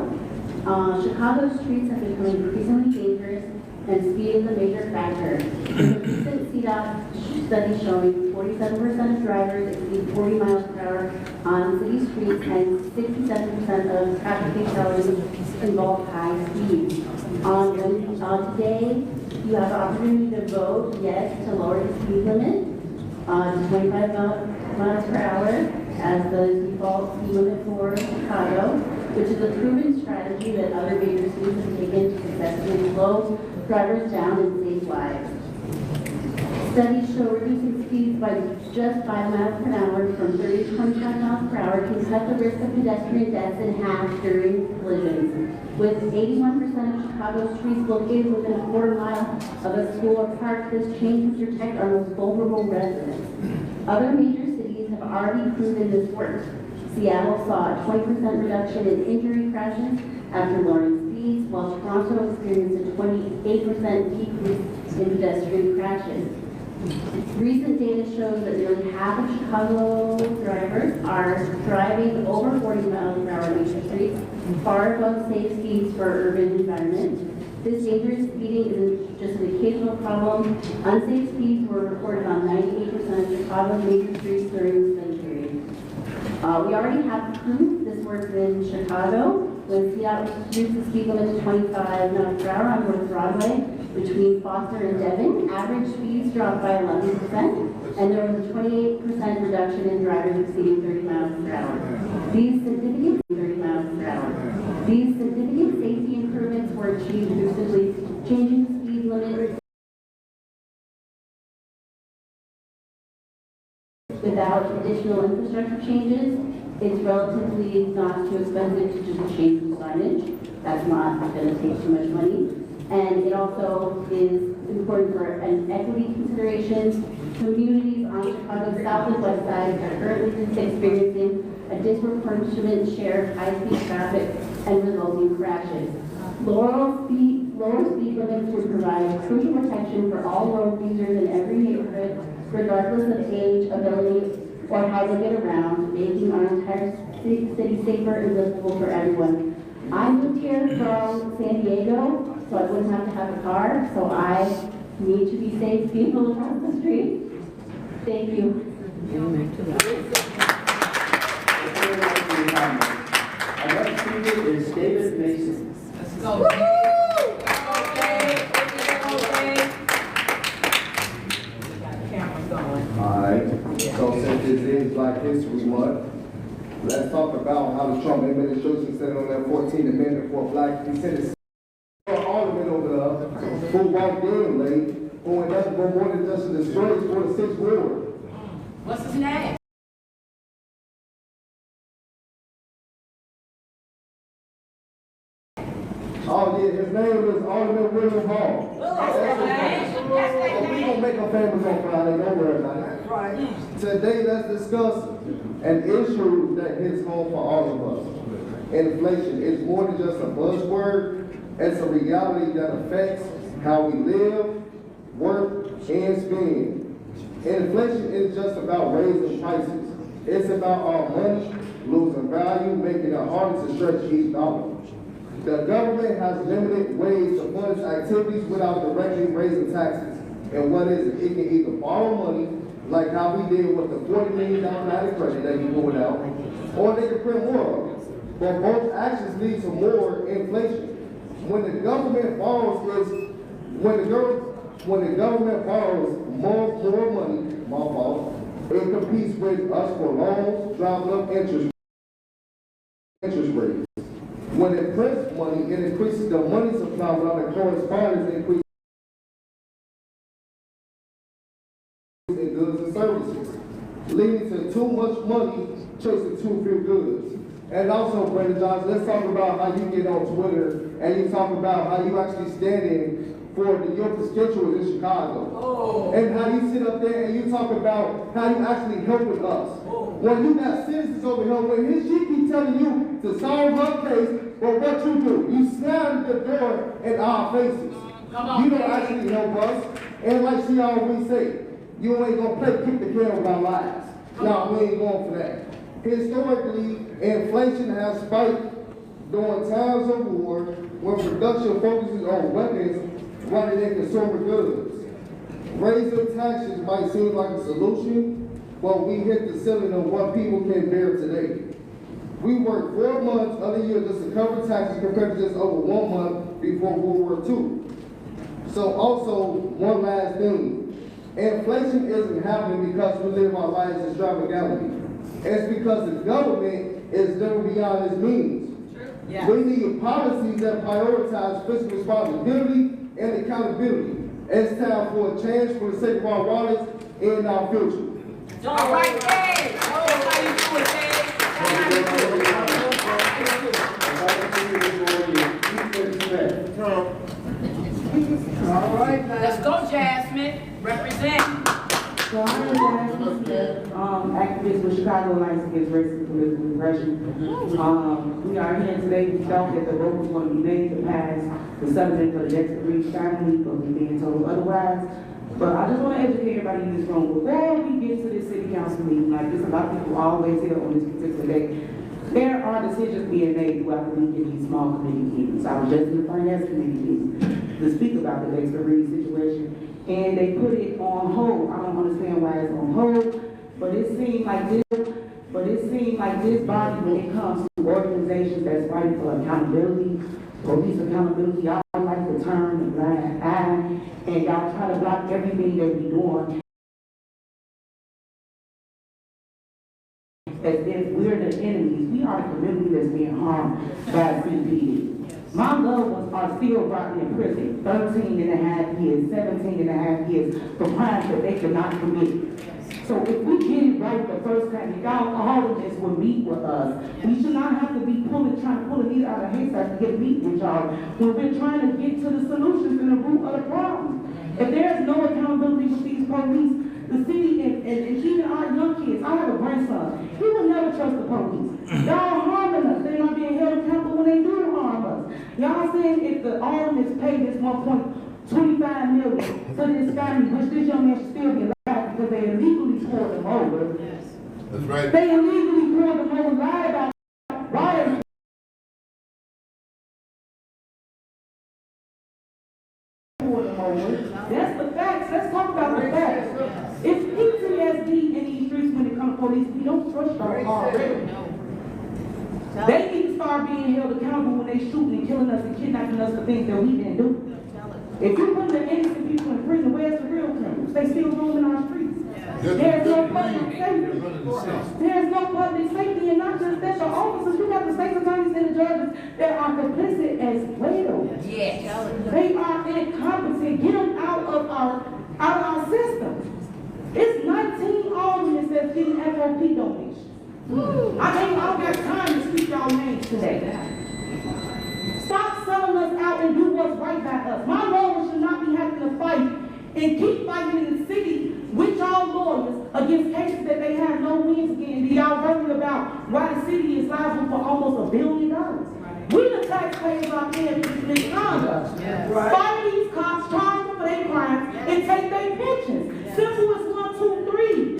Chicago's streets have become increasingly dangerous, and speed is a major factor. There's a recent CDOT study showing 47% of drivers exceed 40 miles per hour on city streets, and 67% of traffic fatalities involve high speed. Today, you have the opportunity to vote yes to lower the speed limit to 25 miles per hour as the default speed limit for Chicago, which is a proven strategy that other major cities have taken to successfully slow drivers down and save lives. Studies show reducing speeds by just 5 miles per hour from 30 to 25 miles per hour can cut the risk of pedestrian deaths in half during collisions. With 81% of Chicago's streets located within a quarter mile of a school or park, this change will protect our most vulnerable residents. Other major cities have already proven this works. Seattle saw a 20% reduction in injury crashes after lowering speeds, while Toronto experienced a 28% decrease in pedestrian crashes. Recent data shows that nearly half of Chicago drivers are driving over 40 miles per hour on major streets, far above safe speeds for our urban environment. This dangerous speeding isn't just an occasional problem. Unsafe speeds were reported on 98% of Chicago's major streets during the study period. We already have proof this works in Chicago. When Seattle reduced the speed limit to 25 miles per hour on North Broadway between Foster and Devon, average speeds dropped by 11%, and there was a 28% reduction in drivers exceeding 30 miles per hour. These significant safety improvements were achieved through simply changing the speed limit without additional infrastructure changes. It's relatively not too expensive to just change the signage. That's not going to take too much money. And it also is important for an equity consideration. Communities on Chicago's south and west side are currently experiencing a disproportionate share of high-speed traffic and resulting crashes. Lower speed limits would provide crucial protection for all road users in every neighborhood, regardless of age, ability, or how they get around, making our entire city safer and livable for everyone. I moved here from San Diego, so I wouldn't have to have a car, so I need to be safe being able to cross the street. Thank you.
Our next speaker is David Mason.
Let's go.
Alright, so since this is Black History Month, let's talk about how the Trump administration said on that 14th Amendment for Black descendants. All the men over there who walked in late, who went nothing but more than just a disgrace for the 6th Ward.
What's his name?
Oh yeah, his name is Alderman William Hall. We gonna make a famous on Friday, don't worry about it. Right. Today, let's discuss an issue that hits home for all of us. Inflation is more than just a buzzword. It's a reality that affects how we live, work, and spend. Inflation is just about raising prices. It's about our money losing value, making it harder to stretch each dollar. The government has limited ways to fund its activities without directly raising taxes. And what is it? It can either borrow money, like how we did with the $40 million line of credit that you pulled out, or they can print more of it. But both actions lead to more inflation. When the government borrows more money, it competes with us for loans, driving up interest rates. it increases the money supply without a corresponding increase in goods and services, leading to too much money chasing too few goods. And also, Brandon Johnson, let's talk about how you get on Twitter and you talk about how you actually standing for your constituents in Chicago. And how you sit up there and you talk about how you actually helping us. When you got citizens over here, when his she keep telling you to solve her case, but what you do, you slam the door in our faces. You don't actually help us. And like she always say, you ain't gonna play kick the can with our lives. No, we ain't going for that. Historically, inflation has spiked during times of war when production focuses on weapons rather than consumer goods. Raising taxes might seem like a solution, but we hit the ceiling of what people can bear today. We worked 4 months of the year just to cover taxes compared to just over 1 month before World War II. So also, one last thing. Inflation isn't happening because we live our lives in extravagancy. It's because the government is living beyond its means. Yeah. We need policies that prioritize fiscal responsibility and accountability. It's time for a change for the sake of our wallets and our future.
All right, Dave. That's how you do it, Dave.
All right,
let's go, Jasmine. Represent.
So I'm a activist with Chicago Alliance Against Racism and Political Repression. We are here today. We felt that the vote was going to be made to pass the subject of the Dexter Reed family, but we're being told otherwise. But I just want to educate everybody in this room. Before we get to this city council meeting, like there's a lot of people always here on this particular day, there are decisions being made throughout the week in these small committee meetings. I was just in the finance committee meeting to speak about the Dexter Reed situation. And they put it on hold. I don't understand why it's on hold, but it seemed like this body, when it comes to organizations that's fighting for accountability, police accountability, y'all like to turn a blind eye, and y'all try to block everything that we doing as if we're the enemies. We are the community that's being harmed by CPD. My loved ones are still rotting in prison, 13 and a half years, 17 and a half years for crimes that they could not commit. So if we get it right the first time, y'all, all of this will meet with us. We should not have to be trying to pull a needle out of a haystack to get meet with y'all when we're trying to get to the solutions and the root of the problem. If there's no accountability with these police, the city and even our young kids, I have a grandson, he will never trust the police. Y'all harming us. They're not being held accountable when they do harm us. Y'all saying if the alderman paid this $1.25 million to this family, which this young man should still be alive because they illegally pulled him over. Yes. That's right. They illegally pulled him over, lied about rioting. That's the facts. Let's talk about the facts. It's PTSD in these streets when it comes to police. We don't trust them already. They need to start being held accountable when they shooting and killing us and kidnapping us for things that we didn't do. If you put the innocent people in prison, where's the real criminals? They still roaming our streets. There's no public safety. There's no public safety, and not just that, the officers, you got the state attorneys and the judges that are complicit as well. Yes. They are incompetent. Get them out of our system. It's 19 aldermen that's getting FOP donations. I don't got time to speak y'all names today. Stop selling us out and do what's right by us. My lawyers should not be having to fight and keep fighting in the city with y'all lawyers against cases that they have no wins against. Y'all worrying about why the city is liable for almost $1 billion. We the taxpayers are paying for this misconduct. Fire these cops, charge them for their crimes, and take their pensions. Simple as 1, 2, 3.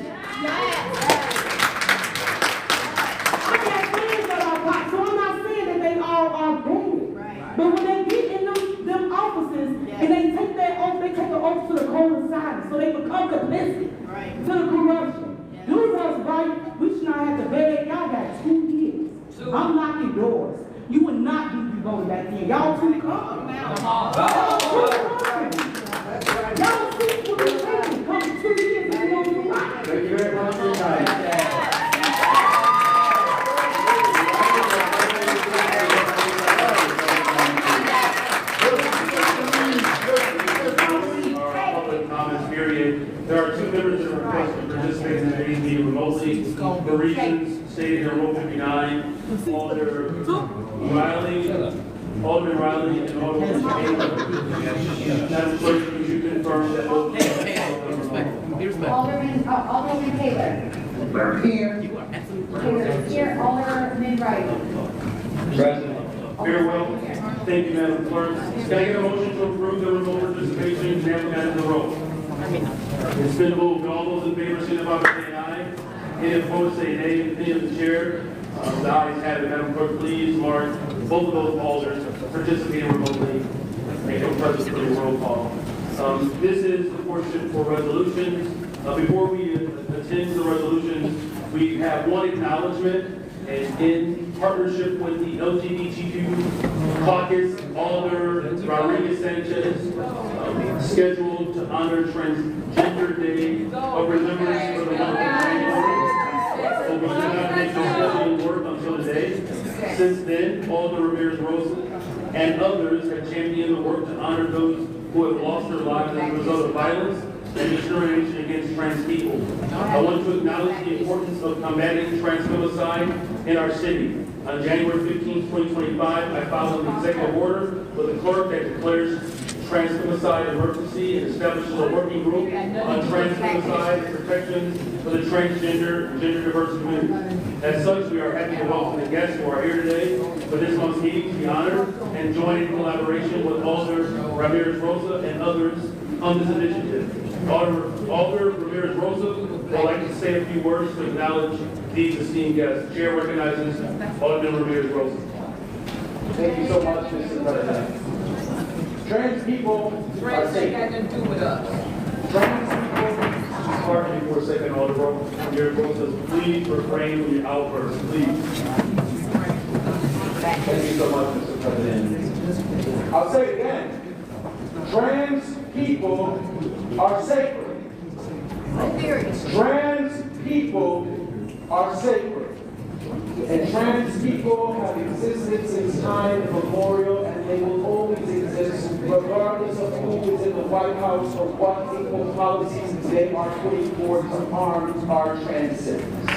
I got friends that are cops, so I'm not saying that they all are bad. But when they get in them offices and they take their oath, they take an oath to the cold side, so they become complicit to the corruption. Do what's right. We should not have to beg. Y'all got 2 years. I'm knocking doors. You would not be voted back then. Y'all too calm. Y'all see what we're taking. Come 2 years and you don't do right.
Thank you very much for your time.
are two members that are requested to participate in today's meeting remotely. For reasons stated in Rule 59, Alderman Riley, and Alderman Taylor. Madam Clerk, could you confirm that both?
Alderman Taylor.
Here.
Taylor is here. Alderman Wright.
Present. Very well. Thank you, Madam Clerk. Can I get a motion to approve the remote participation and as the roll? It's been moved. All those in favor, signify by saying aye. Any opposed, say nay. In the opinion of the chair, the ayes have it. Madam Clerk, please mark both of those alders participating remotely. Make them present for the roll call. This is the portion for resolutions. Before we attend the resolutions, we have one acknowledgement. And in partnership with the LGBTQ caucus, Alder Rodriguez Sanchez scheduled to honor Transgender Day of Remembrance for the month of January. So we did not make no scheduling work until today. Since then, Alder Ramirez Rosa and others have championed the work to honor those who have lost their lives as a result of violence and discrimination against trans people. I want to acknowledge the importance of combating transfemicide in our city. On January 15, 2025, I filed an executive order with the clerk that declares transfemicide emergency and establishes a working group on transfemicide and protections for the transgender and gender diverse community. As such, we are happy to welcome the guests who are here today for this month's meeting to be honored and join in collaboration with Alder Ramirez Rosa and others on this initiative. Alder Ramirez Rosa would like to say a few words to acknowledge these esteemed guests. The chair recognizes Alderman Ramirez Rosa.
Thank you so much, Mr. President. Trans people are safe. Trans people.
Pardon me for a second, Alderman Ramirez Rosa. Please refrain from your outbursts, please.
Thank you so much, Mr. President. I'll say it again. Trans people are sacred. Trans people are sacred. And trans people have existed since time immemorial, and they will always exist regardless of who is in the White House or what equal policies they are putting forward to harm our trans citizens.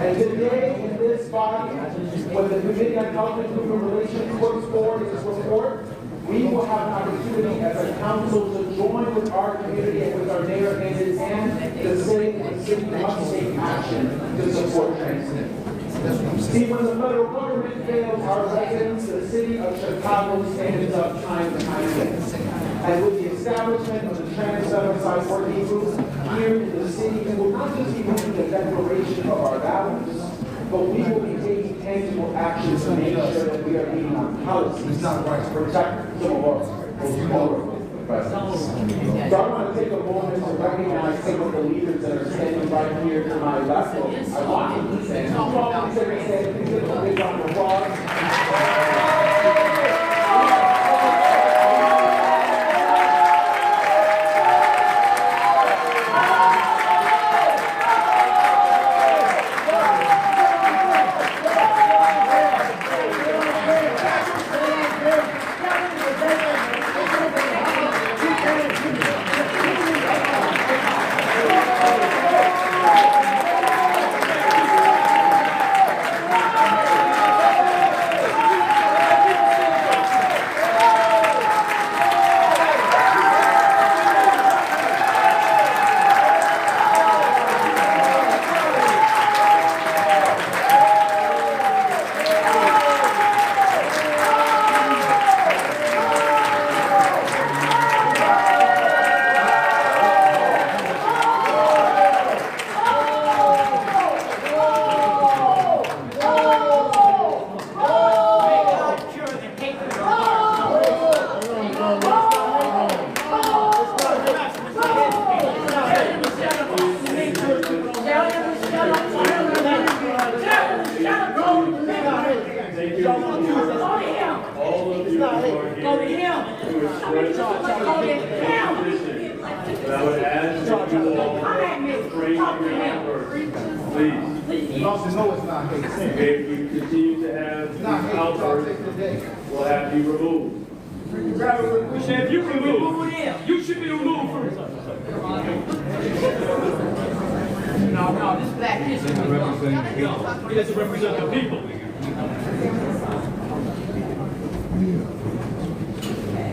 And today in this body, when the Committee on Health and Human Relations puts forward its report, we will have an opportunity as a council to join with our community and with our neighbor neighbors and to say that the city must take action to support trans people. See, when the federal government fails our residents, the city of Chicago stands up time and time again. And with the establishment of the Trans-Femicide Working Group here in the city, it will not just be making a declaration of our values, but we will be taking tangible actions to make sure that we are meeting on policies to protect some of our most vulnerable residents. So I want to take a moment to recognize some of the leaders that are standing right here to my left. I want them to stand. Come on, stand. Give them a big round of applause.
I would ask that you all refrain on your hand first. Please.
Officer, no, it's not hate.
Okay, if you continue to have
It's not hate.
outbursts, we'll have you removed.
If you remove him, you should be removed first.
No, this black history.
He doesn't represent the people.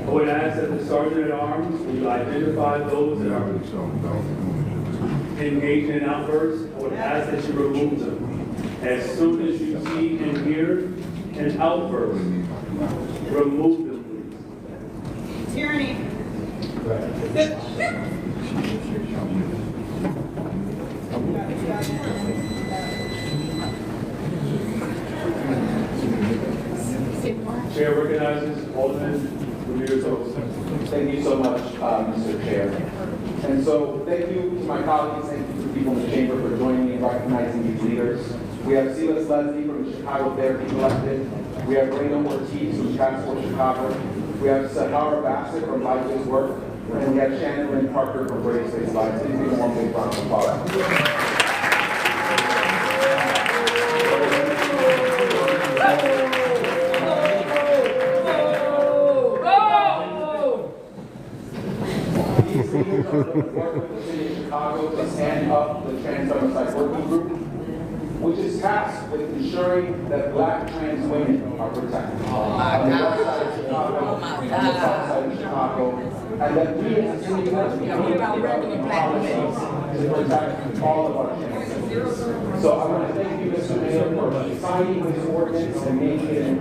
I would ask that the Sergeant at Arms will identify those that are engaged in outbursts. I would ask that you remove them. As soon as you see and hear an outburst, remove them, please.
Tyranny.
Chair recognizes Alderman Ramirez-Oaks.
Thank you so much, Mr. Chair. And so thank you to my colleagues, thank you to the people in the chamber for joining me in recognizing these leaders. We have Silas Leslie from the Chicago Therapy Collective. We have Reno Ortiz from Passport Chicago. We have Sahara Bassett from Life is Work. And we have Shannon Lynn Parker from Brave Space Lives. Please give them one big round of applause. These leaders are going to work with the city of Chicago to stand up the Trans Femicide Working Group, which is tasked with ensuring that black trans women are protected on the west side of Chicago, on the south side of Chicago, and that we as a city will be developing policies to protect all of our trans women. So I want to thank you, Mr. Mayor, for signing this ordinance and making it in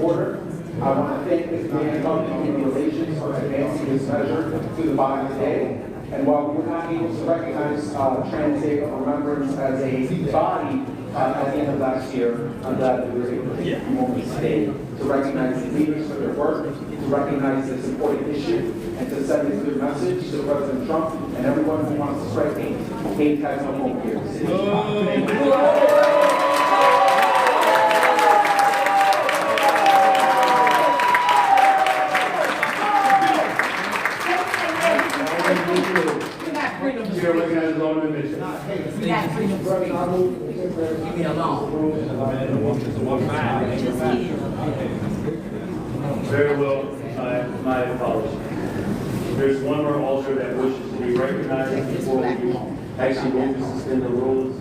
order. I want to thank the Command of Human Relations for advancing this measure to the body today. And while we were not able to recognize Trans Day of Remembrance as a body at the end of last year, I'm glad that we were able to take a moment today to recognize the leaders for their work, to recognize this important issue, and to send this good message to President Trump and everyone who wants to spread hate. Hate has no home here. Thank you.
Chair recognizes Alderman Mitchell.
We got freedom of speech. Leave me alone.
Very well, my apologies. There's one more altar that wishes to be recognized before we actually move to suspend the rules.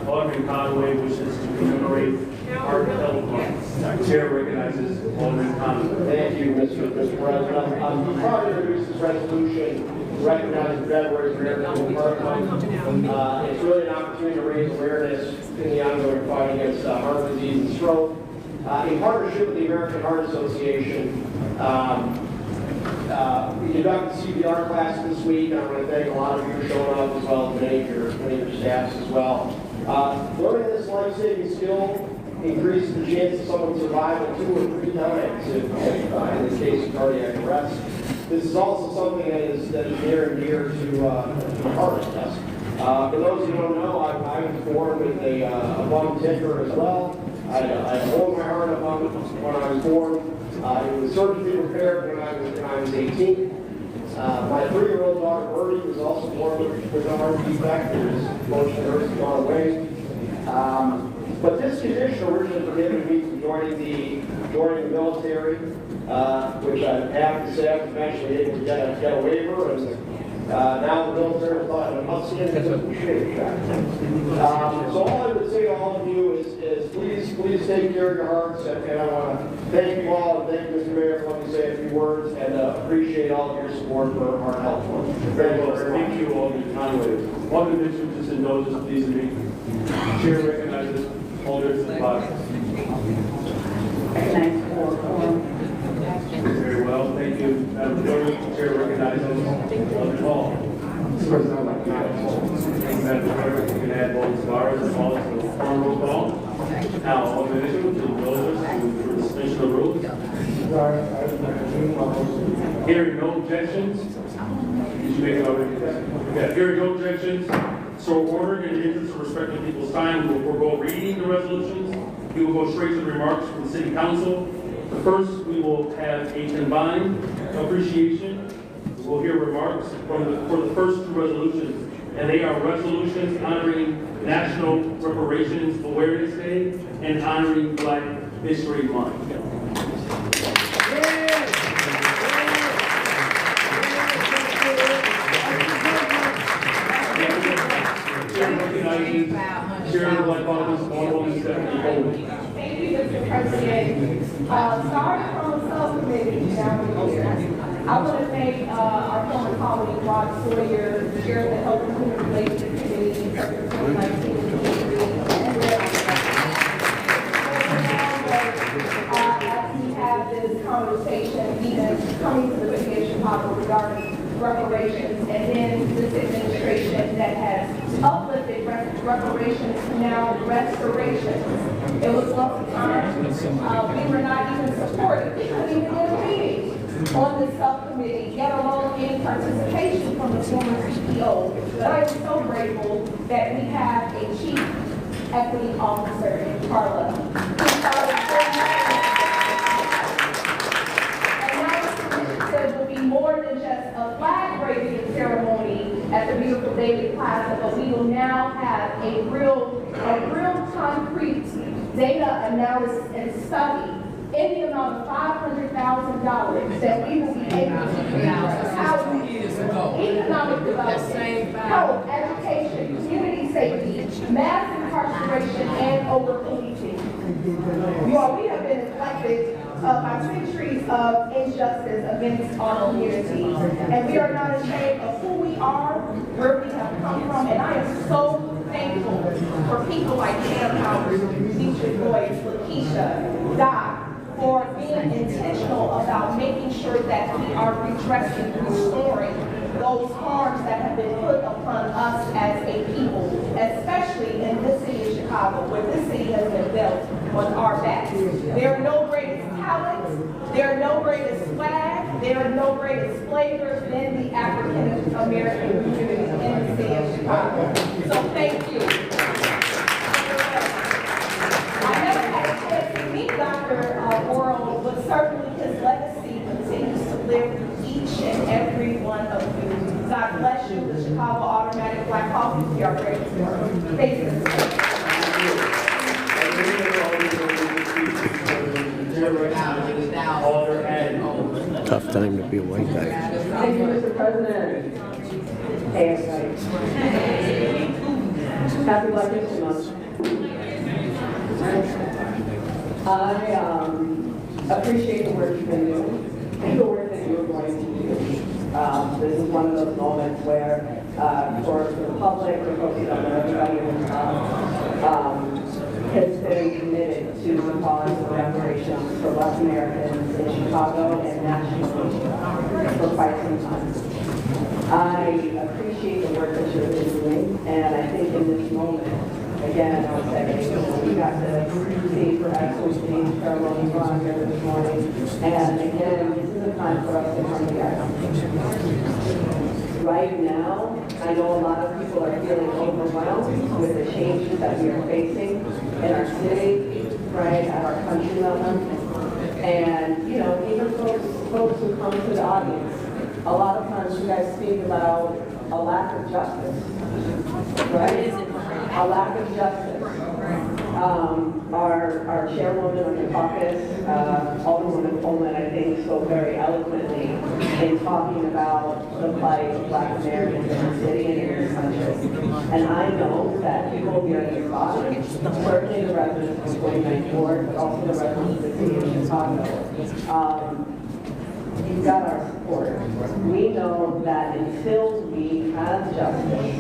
Alderman Conway wishes to commemorate Heart Health Month. Chair recognizes Alderman Conway.
Thank you, Mr. President. I'm proud to introduce this resolution recognizing February's American Heart Month. It's really an opportunity to raise awareness in the ongoing fight against heart disease and stroke. In partnership with the American Heart Association, we conducted CPR class this week, and I want to thank a lot of you for showing up, as well as many of your staffs as well. Learning this life-saving skill increases the chance of someone's survival 2 or 3 times if in this case of cardiac arrest. This is also something that is near and dear to my heart. For those who don't know, I was born with a lung temper as well. I had a hole in my heart when I was born. It was surgically repaired when I was 18. My 3-year-old daughter Birdie was also born with a heart defect. Fortunately, hers has gone away. But this condition originally prohibited me from joining the military, which I have to say I was eventually able to get a waiver, and now the military thought I must get into the shape. So all I would say to all of you is please take care of your hearts, and I want to thank you all, and thank Mr. Mayor for letting me say a few words, and appreciate all of your support for Heart Health Month.
Very well, thank you, Alderman Conway. Alderman Mitchell, just indulge us, please, me. Chair recognizes Alderman Sabata. Very well, thank you. Madam Clerk, Chair recognizes Alderman Hall. Madam Clerk, you can add both Sabara and Hall to the form roll call. Now, Alderman Mitchell, to indulge us for the suspension of rules. Hearing no objections, did you make it already? Yeah, hearing no objections, so ordered in the interest of respecting people's time, we will forego reading the resolutions. We will go straight to the remarks from the City Council. The first, we will have a combined appreciation. We'll hear remarks for the first 2 resolutions and they are resolutions honoring National Reparations Awareness Day and honoring Black History Month. Sharing the Black Caucus 170.
Thank you, Mr. President. Starting from the subcommittee down here, I want to thank our former colleague Rod Sawyer, the chair of the Health and Human Relations Committee in 2019. As we have this conversation, even coming to the city of Chicago regarding reparations, and then this administration that has uplifted reparations to now restorations. It was lots of time. We were not even supported. We couldn't even get a meeting on this subcommittee, let alone any participation from the former CEO. But I am so grateful that we have a chief equity officer in Carla. It will be more than just a flag raising ceremony at the beautiful David Plaza, but we will now have a real concrete data analysis and study in the amount of $500,000 that we will be able to figure out how economic development, health, education, community safety, mass incarceration, and over-policing. We have been neglected by centuries of injustice against our communities. And we are not ashamed of who we are, where we have come from, and I am so thankful for people like Pam Powers, Deidre Boyce, Lakeisha, Doc, for being intentional about making sure that we are redressing, restoring those harms that have been put upon us as a people, especially in this city of Chicago, where this city has been built on our backs. There are no greatest talents, there are no greatest flags, there are no greatest flavors than the African American community in the city of Chicago. So thank you. I never had a chance to meet Dr. Worrell, but certainly his legacy continues to live through each and every one of you. God bless you, the Chicago Automatic Black Caucus. We are grateful for you. Thank you.
Tough time to be a white guy.
Thank you, Mr. President. Hey, everybody. Happy Black History Month. I appreciate the work you've been doing and the work that you're going to do. This is one of those moments where, for the public, for folks who don't know, everybody in the has been committed to the cause of reparations for Black Americans in Chicago and nationally for quite some time. I appreciate the work that you've been doing, and I think in this moment, again, I would say, we got to see perhaps we've seen ceremonies on here this morning, and again, this is a time for us to come together. Right now, I know a lot of people are feeling overwhelmed with the changes that we are facing in our city, right, at our country level. And, you know, even folks who come to the audience, a lot of times you guys speak about a lack of justice, right? A lack of justice. Our chairwoman of the caucus, Alderwoman Coleman, I think, spoke very eloquently in talking about the plight of Black Americans in the city and in this country. And I know that people here in this body, certainly the residents of 49 Ward, but also the residents of the city of Chicago, you've got our support. We know that until we have justice,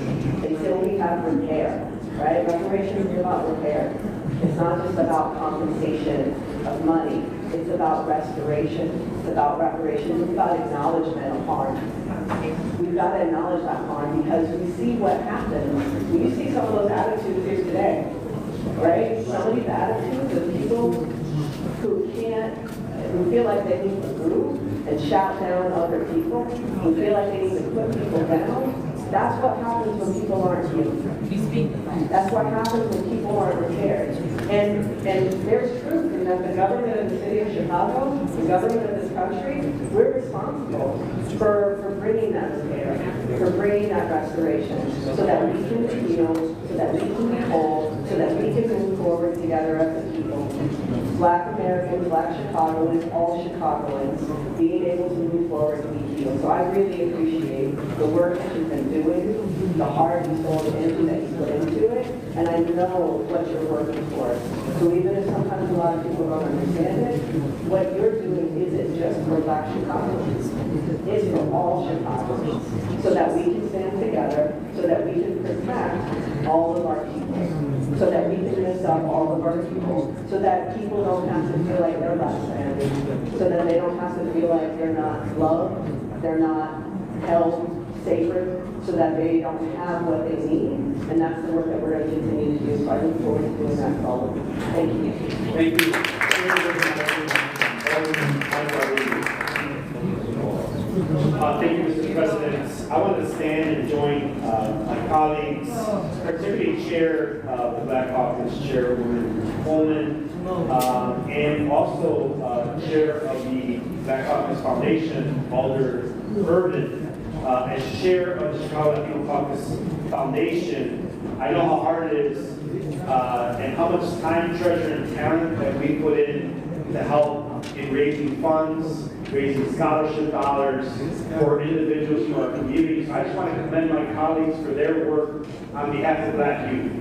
until we have repair, right? Reparations is about repair. It's not just about compensation of money. It's about restoration. It's about reparations. It's about acknowledgement of harm. We've got to acknowledge that harm because we see what happens. You see some of those attitudes here today, right? Some of these attitudes of people who feel like they need to move and shout down other people, who feel like they need to put people down. That's what happens when people aren't healed. That's what happens when people aren't repaired. And there's truth in that the government of the city of Chicago, the government of this country, we're responsible for bringing that repair. for bringing that restoration so that we can heal, so that we can be whole, so that we can move forward together as a people. Black Americans, Black Chicagoans, all Chicagoans, being able to move forward and be healed. So I really appreciate the work that you've been doing, the heart and soul and energy that you put into it, and I know what you're working for. So even if sometimes a lot of people don't understand it, what you're doing isn't just for Black Chicagoans. It's for all Chicagoans, so that we can stand together, so that we can protect all of our people, so that we can lift up all of our people, so that people don't have to feel like they're less than, so that they don't have to feel like they're not loved, they're not held sacred, so that they don't have what they need. And that's the work that we're going to continue to do. So I look forward to doing that for all of you. Thank you.
Thank you. Thank you, Mr. President. I want to stand and join my colleagues, particularly Chair of the Black Caucus, Chairwoman Coleman, and also Chair of the Black Caucus Foundation, Alder Urban. As Chair of the Chicago Latino Caucus Foundation, I know how hard it is and how much time, treasure, and talent that we put in to help in raising funds, raising scholarship dollars for individuals from our communities. I just want to commend my colleagues for their work on behalf of Black youth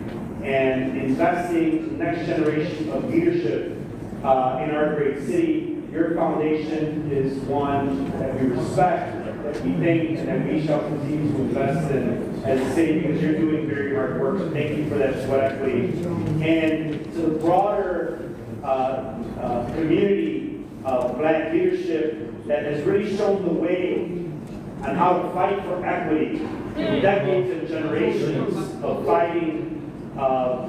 and investing in the next generation of leadership in our great city. Your foundation is one that we respect, that we thank, and that we shall continue to invest in as a city because you're doing very hard work. So thank you for that sweat equity. And to the broader community of Black leadership that has really shown the way on how to fight for equity for decades and generations of fighting,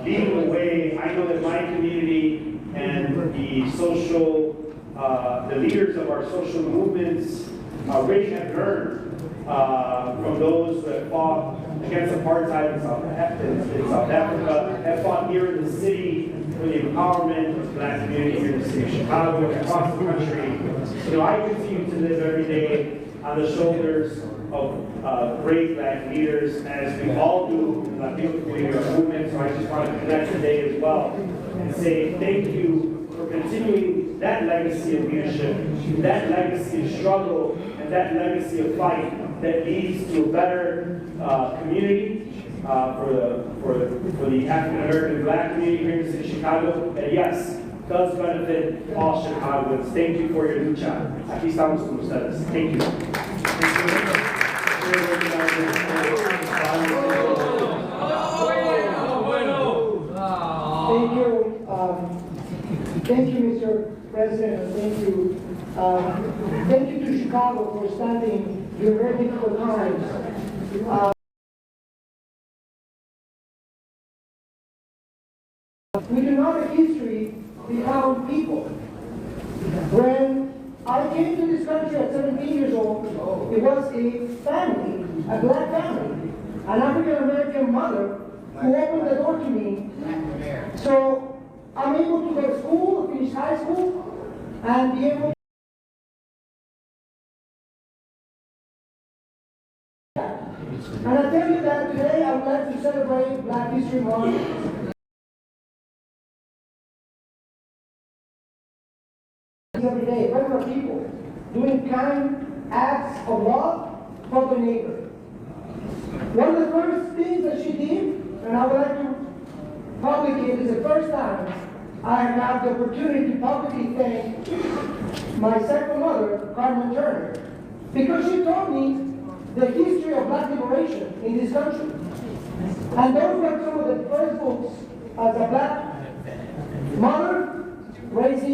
leading the way. I know that my community and the social, the leaders of our social movements really have learned from those that fought against apartheid in South Africa, have fought here in the city for the empowerment of the Black community here in the city of Chicago and across the country. You know, I continue to live every day on the shoulders of great Black leaders, as we all do in the Latino community movement. So I just want to connect today as well and say thank you for continuing that legacy of leadership, that legacy of struggle, and that legacy of fight that leads to a better community for the African American Black community here in the city of Chicago, that yes, does benefit all Chicagoans. Thank you for your lucha. Aquí estamos con ustedes. Thank you.
Thank you, Mr. President, and thank you to Chicago for standing during very difficult times. We do not have history, we found people. When I came to this country at 17 years old, it was a family, a Black family, an African-American mother who opened the door to me. So I'm able to go to school, finish high school, and be able to. And I tell you that today I would like to celebrate Black History Month. Every day, regular people doing kind acts of love for the neighbor. One of the first things that she did, and I would like to publicly, it is the first time I have had the opportunity to publicly thank my second mother, Carmen Turner, because she taught me the history of Black liberation in this country. And those were some of the first books as a Black mother raising